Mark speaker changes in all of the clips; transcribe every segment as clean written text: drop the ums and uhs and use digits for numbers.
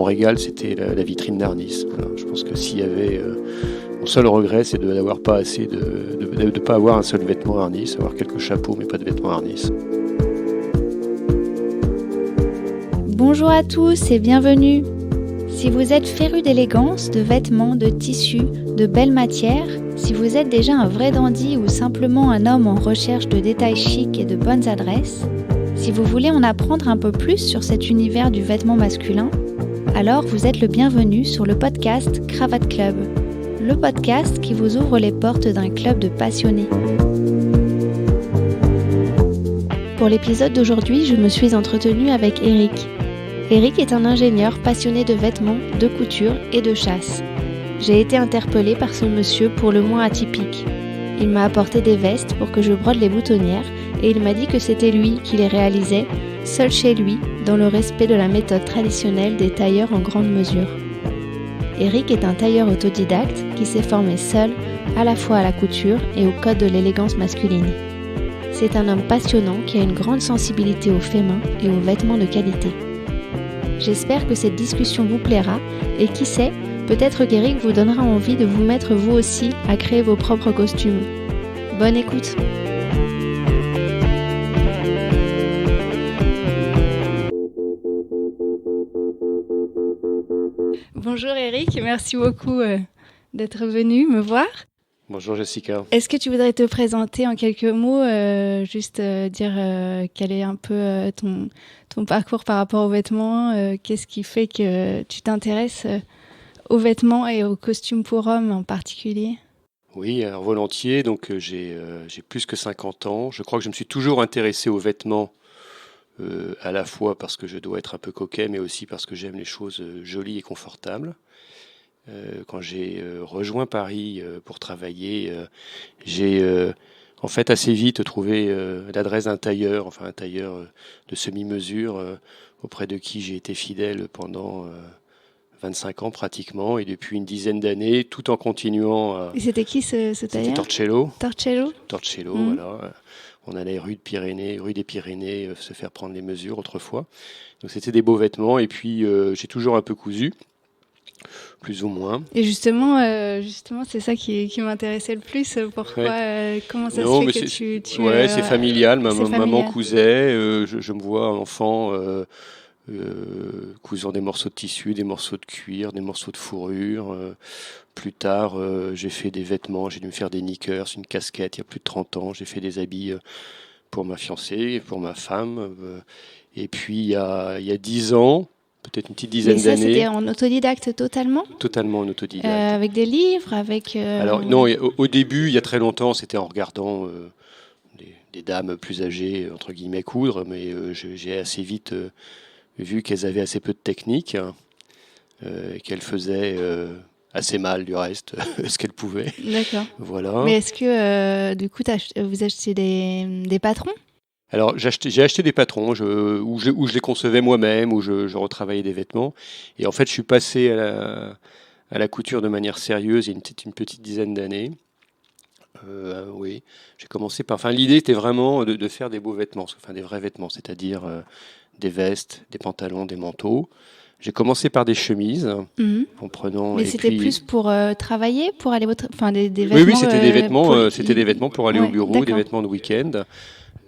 Speaker 1: régal, c'était la vitrine d'Arnis. Voilà, je pense que s'il y avait... mon seul regret, c'est de n'avoir pas assez de pas avoir un seul vêtement Arnis, avoir quelques chapeaux, mais pas de vêtements Arnis.
Speaker 2: Bonjour à tous et bienvenue. Si vous êtes féru d'élégance, de vêtements, de tissus, de belles matières, si vous êtes déjà un vrai dandy ou simplement un homme en recherche de détails chics et de bonnes adresses, si vous voulez en apprendre un peu plus sur cet univers du vêtement masculin, alors vous êtes le bienvenu sur le podcast Cravate Club, le podcast qui vous ouvre les portes d'un club de passionnés. Pour l'épisode d'aujourd'hui, je me suis entretenue avec Eric. Eric est un ingénieur passionné de vêtements, de couture et de chasse. J'ai été interpellée par ce monsieur pour le moins atypique. Il m'a apporté des vestes pour que je brode les boutonnières et il m'a dit que c'était lui qui les réalisait, seul chez lui, dans le respect de la méthode traditionnelle des tailleurs en grande mesure. Eric est un tailleur autodidacte qui s'est formé seul, à la fois à la couture et au code de l'élégance masculine. C'est un homme passionnant qui a une grande sensibilité aux faits main et aux vêtements de qualité. J'espère que cette discussion vous plaira et qui sait, peut-être qu'Eric vous donnera envie de vous mettre vous aussi à créer vos propres costumes. Bonne écoute! Bonjour Eric, merci beaucoup d'être venu me voir.
Speaker 1: Bonjour Jessica.
Speaker 2: Est-ce que tu voudrais te présenter en quelques mots, dire quel est un peu ton parcours par rapport aux vêtements, qu'est-ce qui fait que tu t'intéresses aux vêtements et aux costumes pour hommes en particulier?
Speaker 1: Oui, alors volontiers. Donc j'ai plus que 50 ans. Je crois que je me suis toujours intéressé aux vêtements, à la fois parce que je dois être un peu coquet, mais aussi parce que j'aime les choses jolies et confortables. Quand j'ai rejoint Paris pour travailler, j'ai en fait assez vite trouvé l'adresse d'un tailleur, enfin un tailleur de semi-mesure auprès de qui j'ai été fidèle pendant 25 ans pratiquement, et depuis une dizaine d'années, tout en continuant à...
Speaker 2: Et c'était qui ce tailleur?
Speaker 1: C'était Torcello.
Speaker 2: Torcello,
Speaker 1: Voilà. On allait rue des Pyrénées, se faire prendre les mesures autrefois. Donc c'était des beaux vêtements, et puis j'ai toujours un peu cousu. Plus ou moins.
Speaker 2: Et justement, c'est ça qui m'intéressait le plus. Pourquoi, comment ça se fait que tu
Speaker 1: ouais, c'est familial. Maman cousait. Je me vois enfant cousant des morceaux de tissu, des morceaux de cuir, des morceaux de fourrure. Plus tard, j'ai fait des vêtements. J'ai dû me faire des knickers, une casquette. Il y a plus de 30 ans, j'ai fait des habits pour ma fiancée, pour ma femme. Et puis il y a 10 ans. Peut-être une petite dizaine d'années.
Speaker 2: Mais ça, c'était en autodidacte totalement ?
Speaker 1: Totalement en autodidacte.
Speaker 2: Avec des livres, avec...
Speaker 1: Alors non, au début, il y a très longtemps, c'était en regardant des dames plus âgées, entre guillemets, coudre, mais j'ai assez vite vu qu'elles avaient assez peu de technique, qu'elles faisaient assez mal du reste, ce qu'elles pouvaient.
Speaker 2: D'accord.
Speaker 1: Voilà.
Speaker 2: Mais est-ce que, du coup, vous achetez des patrons ?
Speaker 1: Alors, j'ai acheté des patrons où je les concevais moi-même, où je retravaillais des vêtements. Et en fait, je suis passé à la couture de manière sérieuse il y a une petite dizaine d'années. Oui, j'ai commencé par... Enfin, l'idée était vraiment de faire des beaux vêtements, enfin des vrais vêtements, c'est-à-dire des vestes, des pantalons, des manteaux. J'ai commencé par des chemises, en prenant...
Speaker 2: Mais c'était plus pour travailler, pour aller... Enfin, des vêtements...
Speaker 1: Oui, c'était des vêtements pour aller au bureau, d'accord. Des vêtements de week-end.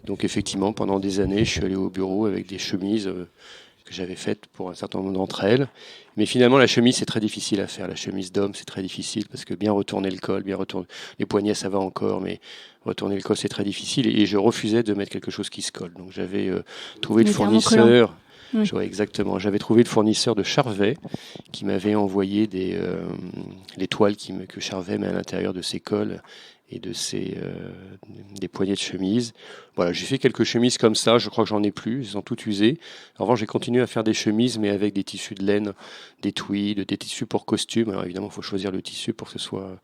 Speaker 1: Donc effectivement, pendant des années, je suis allé au bureau avec des chemises que j'avais faites pour un certain nombre d'entre elles. Mais finalement, la chemise, c'est très difficile à faire. La chemise d'homme, c'est très difficile parce que bien retourner le col, les poignets, ça va encore, mais retourner le col, c'est très difficile. Et je refusais de mettre quelque chose qui se colle. Donc j'avais trouvé le fournisseur... Oui. Exactement. J'avais trouvé le fournisseur de Charvet qui m'avait envoyé les toiles que Charvet met à l'intérieur de ses cols et de des poignets de chemise. Voilà, j'ai fait quelques chemises comme ça, je crois que j'en ai plus, ils ont toutes usé. En revanche, j'ai continué à faire des chemises, mais avec des tissus de laine, des tweeds, des tissus pour costumes. Alors évidemment, il faut choisir le tissu pour que ce soit,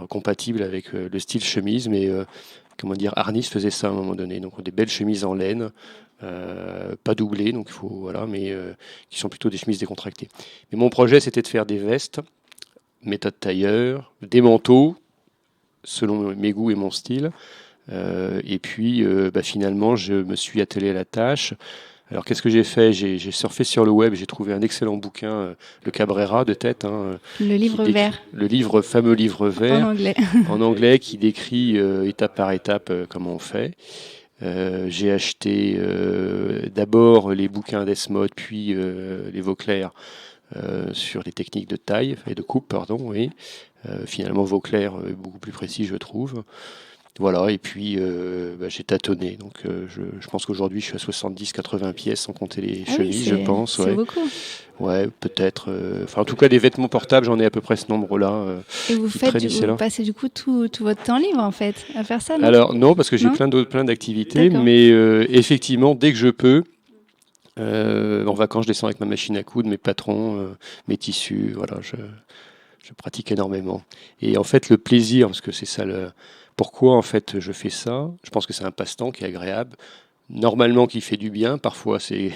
Speaker 1: compatible avec le style chemise, mais Arnis faisait ça à un moment donné. Donc des belles chemises en laine, pas doublées, donc mais qui sont plutôt des chemises décontractées. Mais mon projet, c'était de faire des vestes, méthode tailleur, des manteaux, selon mes goûts et mon style. Et puis, finalement, je me suis attelé à la tâche Alors, qu'est-ce que j'ai fait? J'ai surfé sur le web, j'ai trouvé un excellent bouquin, le Cabrera de tête, hein,
Speaker 2: Le livre vert.
Speaker 1: le fameux livre vert
Speaker 2: En anglais.
Speaker 1: en anglais qui décrit étape par étape comment on fait. J'ai acheté d'abord les bouquins d'Esmod, puis les Vauclair sur les techniques de taille et de coupe, pardon. Oui. Finalement, Vauclair est beaucoup plus précis, je trouve. Voilà, et puis j'ai tâtonné. Donc je pense qu'aujourd'hui je suis à 70-80 pièces sans compter les chemises, je pense.
Speaker 2: C'est beaucoup.
Speaker 1: Ouais, peut-être. En tout cas, des vêtements portables, j'en ai à peu près ce nombre-là.
Speaker 2: Et vous passez du coup tout votre temps libre en fait à faire ça, non?
Speaker 1: Alors non, parce que j'ai plein d'activités, mais effectivement, dès que je peux, en vacances, je descends avec ma machine à coudre, mes patrons, mes tissus. Voilà, je pratique énormément. Et en fait, le plaisir, parce que c'est ça pourquoi en fait je fais ça. Je pense que c'est un passe-temps qui est agréable. Normalement, qui fait du bien. Parfois, c'est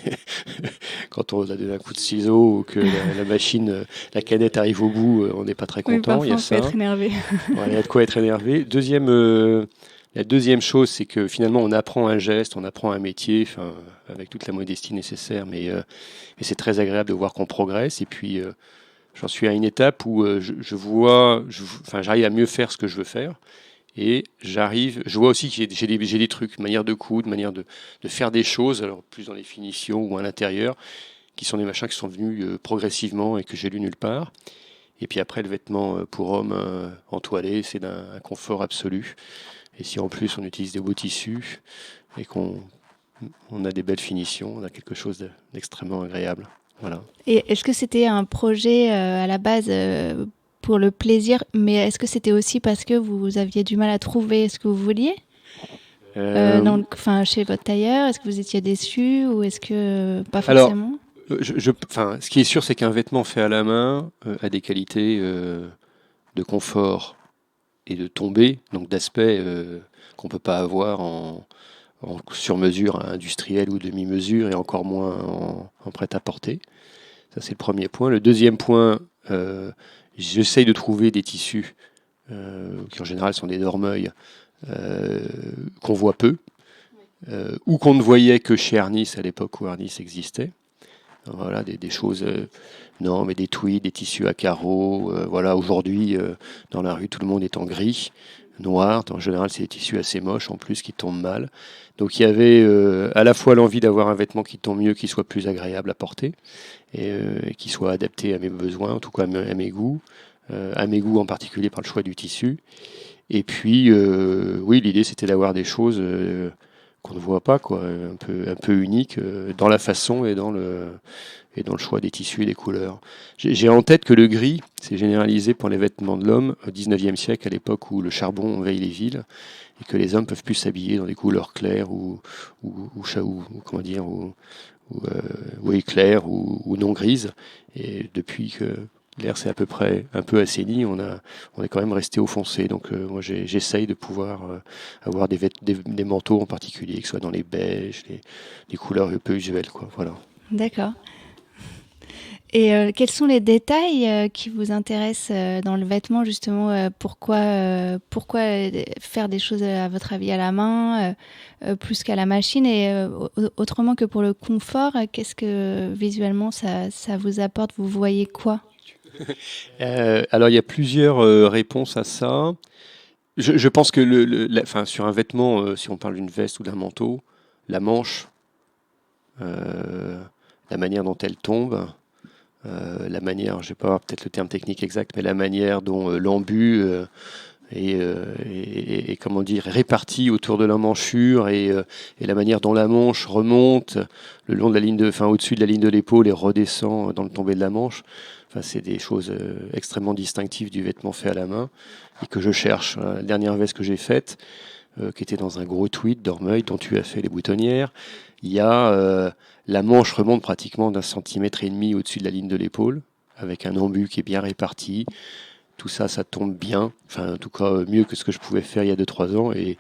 Speaker 1: quand on a donné un coup de ciseau ou que la machine, la canette arrive au bout, on n'est pas très content.
Speaker 2: Oui, parfois, on peut être énervé.
Speaker 1: Voilà, il y a de quoi être énervé. La deuxième chose, c'est que finalement, on apprend un geste, on apprend un métier, avec toute la modestie nécessaire, mais c'est très agréable de voir qu'on progresse. Et puis, j'en suis à une étape où j'arrive à mieux faire ce que je veux faire. Et je vois aussi que j'ai des trucs, manière de coudre, manière de faire des choses, alors plus dans les finitions ou à l'intérieur, qui sont des machins qui sont venus progressivement et que j'ai lu nulle part. Et puis après, le vêtement pour homme entoilé, c'est d'un confort absolu. Et si en plus on utilise des beaux tissus et qu'on a des belles finitions, on a quelque chose d'extrêmement agréable. Voilà.
Speaker 2: Et est-ce que c'était un projet à la base pour le plaisir, mais est-ce que c'était aussi parce que vous aviez du mal à trouver ce que vous vouliez chez votre tailleur? Est-ce que vous étiez déçu ou est-ce que pas forcément?
Speaker 1: Ce qui est sûr, c'est qu'un vêtement fait à la main a des qualités de confort et de tombée, donc d'aspect qu'on ne peut pas avoir en sur-mesure industrielle ou demi-mesure et encore moins en prêt-à-porter. Ça, c'est le premier point. Le deuxième point, j'essaye de trouver des tissus qui en général sont des dormeuils qu'on voit peu ou qu'on ne voyait que chez Arnis à l'époque où Arnis existait. Voilà, des choses, non, mais des tweeds, des tissus à carreaux. Voilà, aujourd'hui, dans la rue, tout le monde est en gris, noir. En général, c'est des tissus assez moches en plus qui tombent mal. Donc il y avait à la fois l'envie d'avoir un vêtement qui tombe mieux, qui soit plus agréable à porter et qui soit adapté à mes besoins, en tout cas à mes goûts en particulier par le choix du tissu. Et puis, oui, l'idée c'était d'avoir des choses qu'on ne voit pas, quoi, un peu uniques dans la façon et dans le choix des tissus et des couleurs. J'ai en tête que le gris s'est généralisé pour les vêtements de l'homme au 19e siècle, à l'époque où le charbon envahit les villes et que les hommes peuvent plus s'habiller dans des couleurs claires ou claires ou non grises. Et depuis que l'air s'est à peu près un peu assaini, on est quand même resté au foncé. Donc moi j'essaye de pouvoir avoir des manteaux en particulier, que ce soit dans les beiges, les couleurs un peu usuelles, quoi. Voilà.
Speaker 2: D'accord. Et quels sont les détails qui vous intéressent dans le vêtement, justement? Pourquoi faire des choses, à votre avis, à la main plus qu'à la machine? Et autrement que pour le confort, qu'est-ce que visuellement ça vous apporte? Vous voyez quoi?
Speaker 1: Alors, il y a plusieurs réponses à ça. Je pense que sur un vêtement, si on parle d'une veste ou d'un manteau, la manche, la manière dont elle tombe, la manière, je ne sais pas peut-être le terme technique exact, mais la manière dont l'embu est comment dire, réparti autour de l'emmanchure et la manière dont la manche remonte le long de la ligne au-dessus de la ligne de l'épaule et redescend dans le tombé de la manche. C'est des choses extrêmement distinctives du vêtement fait à la main et que je cherche. La dernière veste que j'ai faite, qui était dans un gros tweed dormeuil dont tu as fait les boutonnières, il y a la manche remonte pratiquement d'1,5 centimètre au-dessus de la ligne de l'épaule, avec un embu qui est bien réparti. Tout ça, ça tombe bien. En tout cas, mieux que ce que je pouvais faire il y a 2-3 ans. Et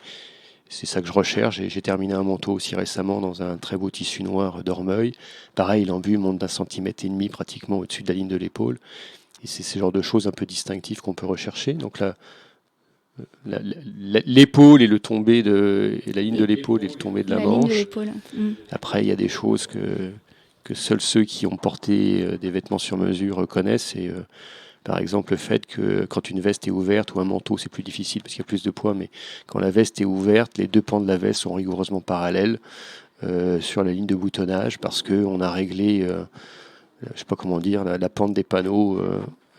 Speaker 1: c'est ça que je recherche. Et j'ai terminé un manteau aussi récemment dans un très beau tissu noir dormeuil. Pareil, l'embu monte d'1,5 centimètre pratiquement au-dessus de la ligne de l'épaule. Et c'est ce genre de choses un peu distinctives qu'on peut rechercher. Donc là, l'épaule et le tombé et la ligne de l'épaule et le tombé de la manche.
Speaker 2: Ligne de l'épaule.
Speaker 1: Après, il y a des choses que seuls ceux qui ont porté des vêtements sur mesure connaissent. Et, par exemple, le fait que quand une veste est ouverte ou un manteau, c'est plus difficile parce qu'il y a plus de poids, mais quand la veste est ouverte, les deux pans de la veste sont rigoureusement parallèles sur la ligne de boutonnage parce qu'on a réglé, je ne sais pas comment dire, la pente des panneaux,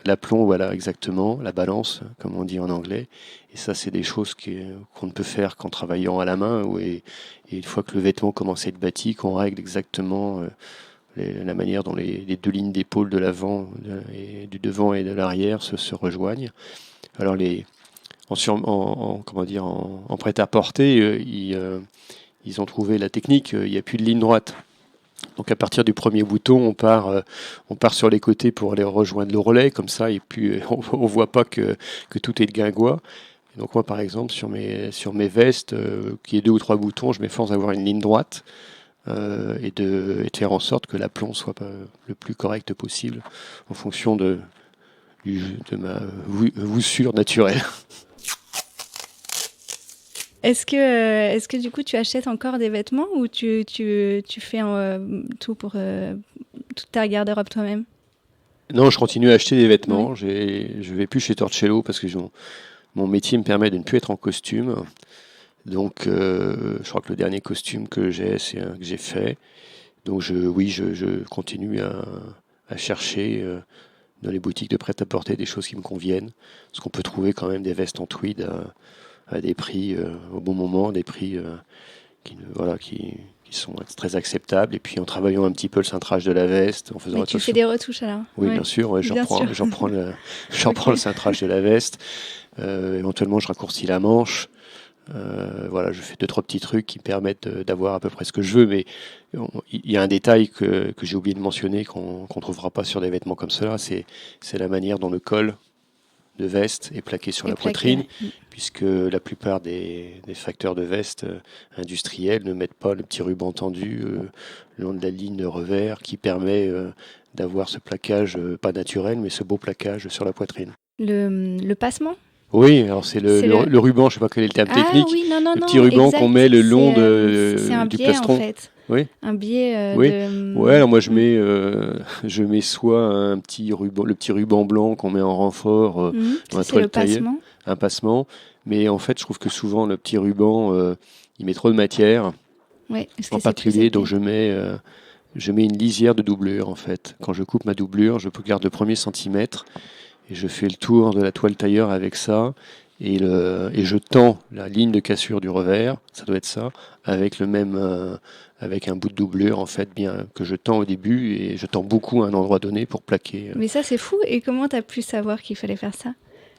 Speaker 1: l'aplomb, voilà, exactement, la balance, comme on dit en anglais. Et ça, c'est des choses qu'on ne peut faire qu'en travaillant à la main. Et une fois que le vêtement commence à être bâti, qu'on règle exactement la manière dont les deux lignes d'épaule de l'avant, du devant et de l'arrière se rejoignent. Alors, en prêt-à-porter, ils ont trouvé la technique, il n'y a plus de ligne droite. Donc à partir du premier bouton, on part sur les côtés pour aller rejoindre le relais, comme ça, et puis on voit pas que tout est de guingois. Et donc moi, par exemple, sur mes vestes, qui est 2 ou 3 boutons, je m'efforce d'avoir une ligne droite et de faire en sorte que l'aplomb soit le plus correct possible en fonction de ma voussure naturelle.
Speaker 2: Est-ce que du coup tu achètes encore des vêtements ou tu fais tout pour toute ta garde-robe toi-même?
Speaker 1: Non, je continue à acheter des vêtements. Oui. Je vais plus chez Torcello parce que mon métier me permet de ne plus être en costume. Donc, je crois que le dernier costume que j'ai, c'est un que j'ai fait. Donc, je continue à chercher dans les boutiques de prêt-à-porter des choses qui me conviennent. Parce qu'on peut trouver quand même des vestes en tweed à des prix au bon moment, des prix qui sont très acceptables. Et puis en travaillant un petit peu le cintrage de la veste, en faisant
Speaker 2: attention. Tu fais des retouches alors?
Speaker 1: Oui, bien sûr. Ouais, j'en prends le cintrage de la veste. Éventuellement, je raccourcis la manche. Je fais 2-3 petits trucs qui me permettent d'avoir à peu près ce que je veux. Mais il y a un détail que j'ai oublié de mentionner qu'on ne trouvera pas sur des vêtements comme cela. C'est la manière dont le col de veste est plaqué sur la poitrine, puisque la plupart des facteurs de veste industriels ne mettent pas le petit ruban tendu le long de la ligne de revers qui permet d'avoir ce plaquage, pas naturel, mais ce beau plaquage sur la poitrine.
Speaker 2: Le passement?
Speaker 1: Oui, alors c'est le ruban, je ne sais pas quel est le terme technique.
Speaker 2: Oui, non,
Speaker 1: le petit ruban
Speaker 2: exact,
Speaker 1: qu'on met le long
Speaker 2: c'est un
Speaker 1: du
Speaker 2: biais,
Speaker 1: plastron.
Speaker 2: En fait.
Speaker 1: Oui.
Speaker 2: Un biais
Speaker 1: oui. Ouais, alors moi je mets soit un petit ruban, le petit ruban blanc qu'on met en renfort dans la toile taillée, un passement. Mais en fait, je trouve que souvent le petit ruban, il met trop de matière.
Speaker 2: Ouais,
Speaker 1: en particulier, donc je mets une lisière de doublure en fait. Quand je coupe ma doublure, je garde le premier centimètre et je fais le tour de la toile tailleur avec ça. Et je tends la ligne de cassure du revers, ça doit être ça, avec avec un bout de doublure en fait, bien que je tends au début et je tends beaucoup à un endroit donné pour plaquer.
Speaker 2: Mais ça c'est fou. Et comment t'as pu savoir qu'il fallait faire ça?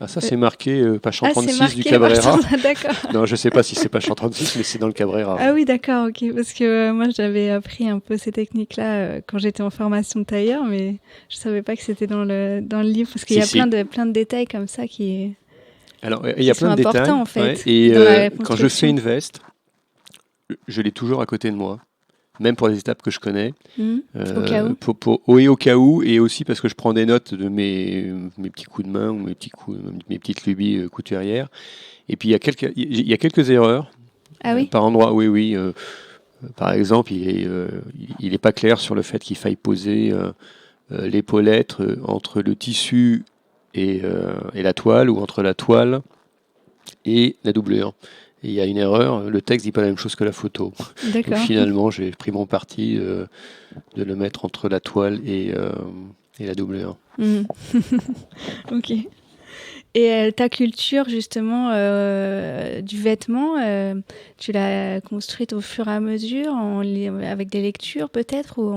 Speaker 1: Ça c'est marqué page 136 du Cabrera.
Speaker 2: D'accord.
Speaker 1: Non, je sais pas si c'est page 136, mais c'est dans le Cabrera.
Speaker 2: Ah oui, d'accord, ok. Parce que moi j'avais appris un peu ces techniques-là quand j'étais en formation de tailleur, mais je savais pas que c'était dans le livre parce qu'il y a plein de détails comme ça qui.
Speaker 1: Alors, il y a plein de détails.
Speaker 2: En fait,
Speaker 1: et quand je fais une veste, je l'ai toujours à côté de moi, même pour les étapes que je connais.
Speaker 2: Au cas où.
Speaker 1: Au cas où, et aussi parce que je prends des notes de mes petits coups de main ou mes petites lubies couturières. Et puis, il y a quelques erreurs.
Speaker 2: Ah oui.
Speaker 1: Par endroit, oui. Par exemple, il est pas clair sur le fait qu'il faille poser l'épaulette entre le tissu et la toile, ou entre la toile et la doublure. Et il y a une erreur, le texte dit pas la même chose que la photo.
Speaker 2: D'accord.
Speaker 1: Donc finalement, j'ai pris mon parti de le mettre entre la toile et la doublure.
Speaker 2: Ok. Et ta culture, justement, du vêtement, tu l'as construite au fur et à mesure, avec des lectures peut-être, ou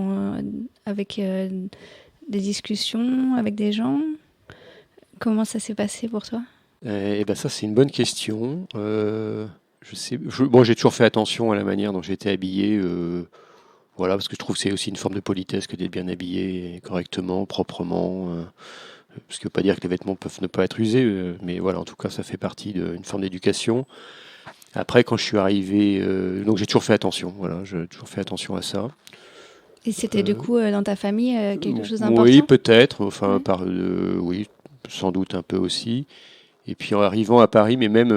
Speaker 2: avec des discussions avec des gens? Comment ça s'est passé pour toi?
Speaker 1: Ça, c'est une bonne question. J'ai toujours fait attention à la manière dont j'étais habillé, parce que je trouve que c'est aussi une forme de politesse que d'être bien habillé correctement, proprement. Ce qui ne veut pas dire que les vêtements peuvent ne pas être usés, mais voilà, en tout cas, ça fait partie d'une forme d'éducation. Après, quand je suis arrivé, donc j'ai toujours fait attention. Voilà, j'ai toujours fait attention à ça.
Speaker 2: Et c'était du coup dans ta famille quelque chose d'important?
Speaker 1: Oui, peut-être. Oui, sans doute un peu aussi. Et puis en arrivant à Paris, mais même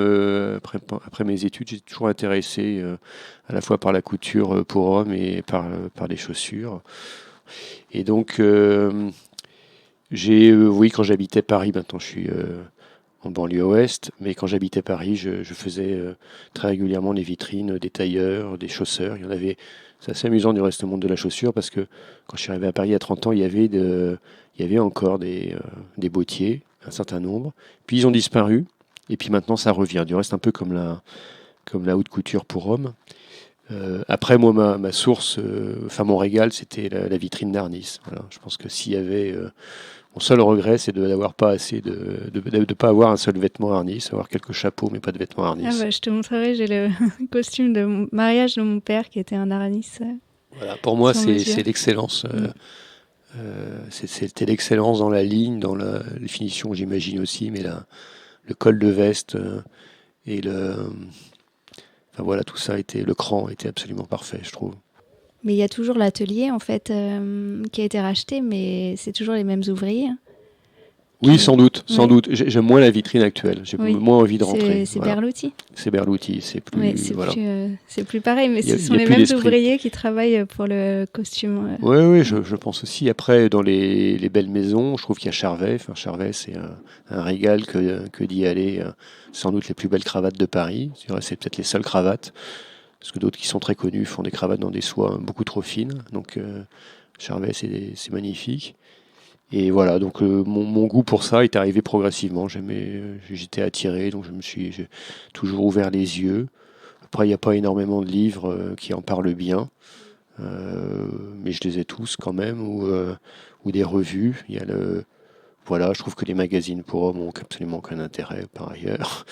Speaker 1: après mes études, j'étais toujours intéressé à la fois par la couture pour hommes et par les chaussures. Et donc, oui, quand j'habitais Paris, maintenant je suis en banlieue ouest, mais quand j'habitais Paris, je faisais très régulièrement les vitrines des tailleurs, des chausseurs. C'est assez amusant du reste du monde de la chaussure parce que quand je suis arrivé à Paris il y a 30 ans, il y avait encore des bottiers, un certain nombre. Puis ils ont disparu, et puis maintenant ça revient. Du reste, un peu comme la haute couture pour hommes. Après, moi, ma source, mon régal, c'était la vitrine d'Arnis. Voilà. Je pense que s'il y avait... mon seul regret, c'est de n'avoir pas assez de pas avoir un seul vêtement Arnis, avoir quelques chapeaux, mais pas de vêtements Arnis.
Speaker 2: Je te montrerai, j'ai le costume de mariage de mon père qui était un Arnis.
Speaker 1: Voilà, pour moi, c'est l'excellence. C'était l'excellence dans la ligne, dans les finitions, j'imagine aussi, mais le col de veste et tout ça le cran était absolument parfait, je trouve.
Speaker 2: Mais il y a toujours l'atelier en fait qui a été racheté, mais c'est toujours les mêmes ouvriers.
Speaker 1: Oui, sans doute. J'aime moins la vitrine actuelle. J'ai moins envie de rentrer.
Speaker 2: C'est Berluti.
Speaker 1: C'est Berluti, c'est plus.
Speaker 2: C'est plus pareil, mais ce sont les mêmes ouvriers qui travaillent pour le costume.
Speaker 1: Oui, je pense aussi. Après, dans les belles maisons, je trouve qu'il y a Charvet. Enfin, Charvet, c'est un régal que d'y aller. Sans doute les plus belles cravates de Paris. C'est peut-être les seules cravates. Parce que d'autres qui sont très connus font des cravates dans des soies beaucoup trop fines. Donc, Charvet, c'est magnifique. Et voilà, donc mon goût pour ça est arrivé progressivement. J'étais attiré, donc j'ai toujours ouvert les yeux. Après, il n'y a pas énormément de livres qui en parlent bien, mais je les ai tous quand même, ou des revues. Je trouve que les magazines pour hommes n'ont absolument aucun intérêt par ailleurs.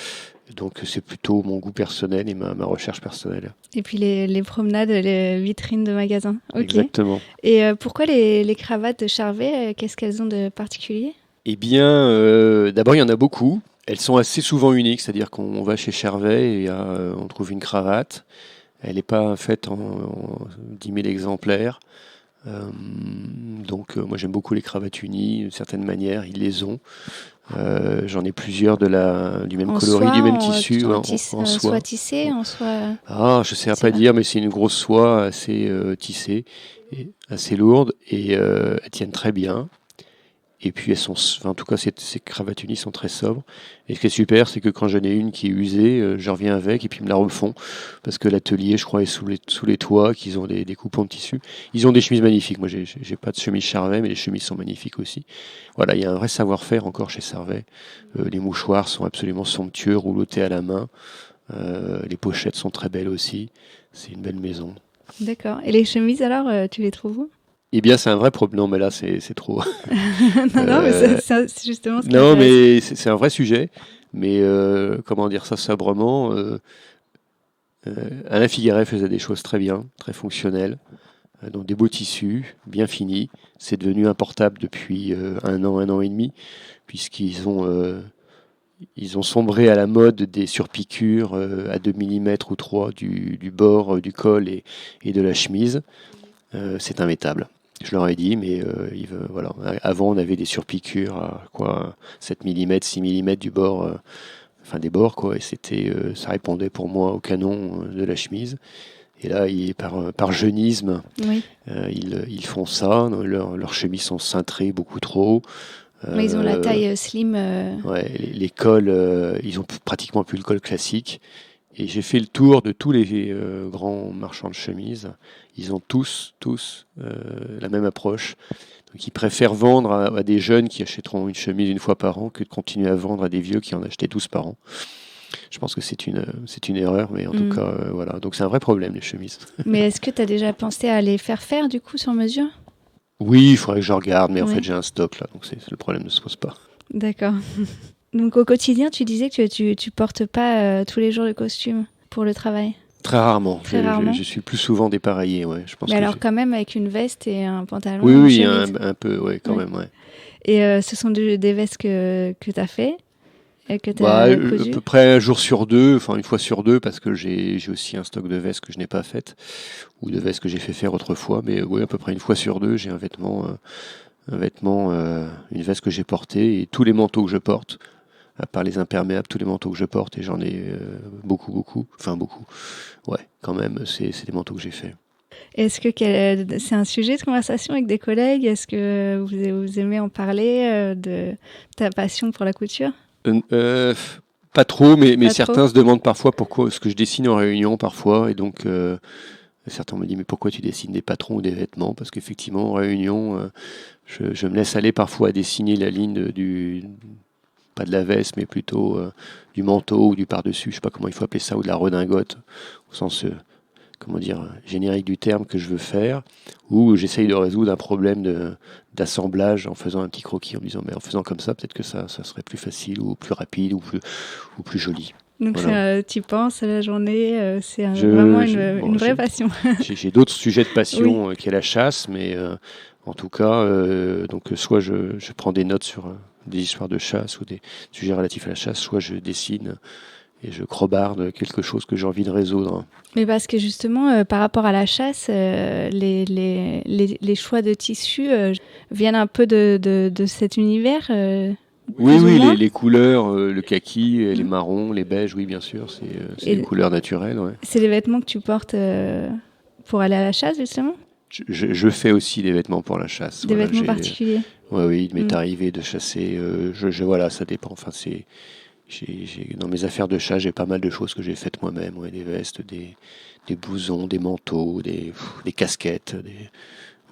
Speaker 1: Donc c'est plutôt mon goût personnel et ma recherche personnelle.
Speaker 2: Et puis les promenades, les vitrines de magasins. Okay.
Speaker 1: Exactement.
Speaker 2: Et pourquoi les cravates de Charvet, qu'est-ce qu'elles ont de particulier ?
Speaker 1: Eh bien, d'abord il y en a beaucoup. Elles sont assez souvent uniques, c'est-à-dire qu'on va chez Charvet et on trouve une cravate. Elle n'est pas faite en 10 000 exemplaires. Donc moi j'aime beaucoup les cravates unies, d'une certaine manière, ils les ont. J'en ai plusieurs du même coloris, du même tissu, en soie.
Speaker 2: Soit tissée, en soie.
Speaker 1: Je ne sais pas dire, mais c'est une grosse soie assez tissée, et assez lourde, et elles tiennent très bien. Et puis en tout cas, ces cravates unies sont très sobres. Et ce qui est super, c'est que quand j'en ai une qui est usée, je reviens avec et puis ils me la refont. Parce que l'atelier, je crois, est sous les toits, qu'ils ont des coupons de tissu. Ils ont des chemises magnifiques. Moi, j'ai pas de chemise Charvet, mais les chemises sont magnifiques aussi. Voilà, il y a un vrai savoir-faire encore chez Charvet. Les mouchoirs sont absolument somptueux, roulotés à la main. Les pochettes sont très belles aussi. C'est une belle maison.
Speaker 2: D'accord. Et les chemises, alors, tu les trouves où ?
Speaker 1: Eh bien, c'est un vrai problème. Non, mais là, c'est trop.
Speaker 2: non, mais c'est justement ce qui
Speaker 1: Non, mais c'est un vrai sujet. Mais comment dire ça sobrement Alain Figueret faisait des choses très bien, très fonctionnelles. Donc des beaux tissus, bien finis. C'est devenu importable depuis un an et demi, puisqu'ils ont sombré à la mode des surpiqûres à 2 mm ou 3 du bord, du col et de la chemise. C'est immétable. Je leur ai dit, mais voilà. Avant, on avait des surpiqûres à 7 mm, 6 mm du bord, des bords, quoi. Et ça répondait pour moi au canon de la chemise. Et là, par jeunisme,
Speaker 2: oui.
Speaker 1: Ils font ça. Leurs chemises sont cintrées beaucoup trop.
Speaker 2: Mais ils ont la taille slim.
Speaker 1: Ouais, les cols, ils ont pratiquement plus le col classique. Et j'ai fait le tour de tous les grands marchands de chemises. Ils ont tous la même approche. Donc ils préfèrent vendre à des jeunes qui achèteront une chemise une fois par an que de continuer à vendre à des vieux qui en achetaient 12 par an. Je pense que c'est une erreur, mais en tout cas, voilà. Donc c'est un vrai problème, les chemises.
Speaker 2: Mais est-ce que tu as déjà pensé à les faire du coup sur mesure ?
Speaker 1: Oui, il faudrait que je regarde, mais en fait j'ai un stock là, donc le problème ne se pose pas.
Speaker 2: D'accord. Donc au quotidien, tu disais que tu portes pas tous les jours le costume pour le travail ?
Speaker 1: Très rarement.
Speaker 2: Rarement.
Speaker 1: Je suis plus souvent dépareillé, ouais. Je pense.
Speaker 2: Mais alors quand même avec une veste et un pantalon.
Speaker 1: Oui, un peu, ouais, quand même, ouais.
Speaker 2: Et ce sont des vestes que tu as fait et que tu as cousu ?
Speaker 1: À peu près un jour sur deux, une fois sur deux, parce que j'ai aussi un stock de vestes que je n'ai pas faites, ou de vestes que j'ai fait faire autrefois, mais oui, à peu près une fois sur deux, j'ai un vêtement, une veste que j'ai portée, et tous les manteaux que je porte, à part les imperméables, tous les manteaux que je porte, et j'en ai beaucoup. Enfin, beaucoup. Ouais, quand même, c'est des manteaux que j'ai faits.
Speaker 2: Est-ce que c'est un sujet de conversation avec des collègues? Est-ce que vous aimez en parler de ta passion pour la couture?
Speaker 1: Pas trop, mais
Speaker 2: Pas
Speaker 1: certains
Speaker 2: trop.
Speaker 1: se demandent parfois pourquoi ce que je dessine en réunion parfois, et donc certains me disent mais pourquoi tu dessines des patrons ou des vêtements? Parce qu'effectivement en réunion, je me laisse aller parfois à dessiner la ligne pas de la veste, mais plutôt du manteau ou du par-dessus, je sais pas comment il faut appeler ça, ou de la redingote, au sens comment dire, générique du terme que je veux faire, ou j'essaye de résoudre un problème d'assemblage en faisant un petit croquis, en me disant mais en faisant comme ça, peut-être que ça serait plus facile ou plus rapide ou plus joli.
Speaker 2: Donc
Speaker 1: Voilà.
Speaker 2: tu penses à la journée, c'est vraiment une vraie passion.
Speaker 1: J'ai d'autres sujets de passion
Speaker 2: Oui.
Speaker 1: qui est la chasse, mais en tout cas, donc soit je prends des notes sur des histoires de chasse ou des sujets relatifs à la chasse, soit je dessine et je crobarde quelque chose que j'ai envie de résoudre.
Speaker 2: Mais parce que justement, par rapport à la chasse, les choix de tissus viennent un peu de cet univers.
Speaker 1: Oui,
Speaker 2: Plus ou moins.
Speaker 1: les couleurs, le kaki, les marrons, les beiges, oui, bien sûr, c'est
Speaker 2: Et
Speaker 1: des couleurs naturelles. Ouais.
Speaker 2: c'est des vêtements que tu portes pour aller à la chasse, justement?
Speaker 1: Je fais aussi des vêtements pour la chasse.
Speaker 2: Des vêtements particuliers?
Speaker 1: Oui, il m'est arrivé de chasser. Voilà, ça dépend. Enfin, dans mes affaires de chasse, j'ai pas mal de choses que j'ai faites moi-même. Ouais, des vestes, des blousons, des manteaux, des casquettes,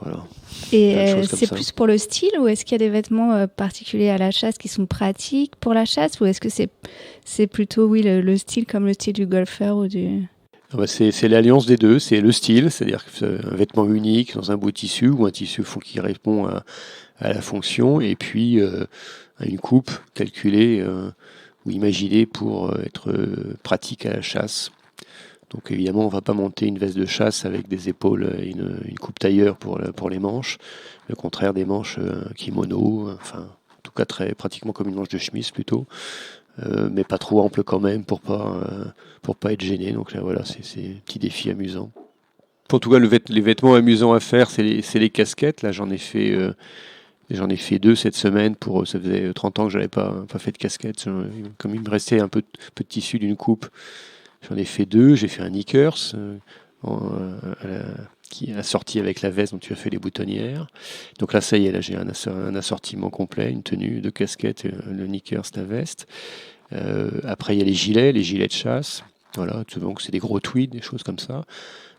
Speaker 1: voilà.
Speaker 2: Et c'est plus pour le style, ou est-ce qu'il y a des vêtements particuliers à la chasse qui sont pratiques pour la chasse, ou est-ce que c'est plutôt le style comme le style du golfeur ou du...
Speaker 1: C'est l'alliance des deux, c'est le style, c'est-à-dire que c'est un vêtement unique dans un beau tissu ou un tissu qui répond à la fonction, et puis à une coupe calculée ou imaginée pour être pratique à la chasse. Donc évidemment, on ne va pas monter une veste de chasse avec des épaules et une coupe tailleur pour les manches. Au contraire, des manches kimono, enfin, en tout cas pratiquement comme une manche de chemise plutôt, mais pas trop ample quand même pour pas être gêné. Donc là, voilà, c'est un petit défi amusant. En tout cas, les vêtements amusants à faire, c'est les casquettes. Là, j'en ai fait 2 cette semaine. Ça faisait 30 ans que j'avais pas fait de casquette. Comme il me restait un peu de tissu d'une coupe, j'en ai fait 2. J'ai fait un knickers qui est assorti avec la veste dont tu as fait les boutonnières. Donc là, ça y est, là j'ai un assortiment complet, une tenue de casquette, le knickers, la veste. Après, il y a les gilets de chasse. Voilà, donc c'est des gros tweeds, des choses comme ça.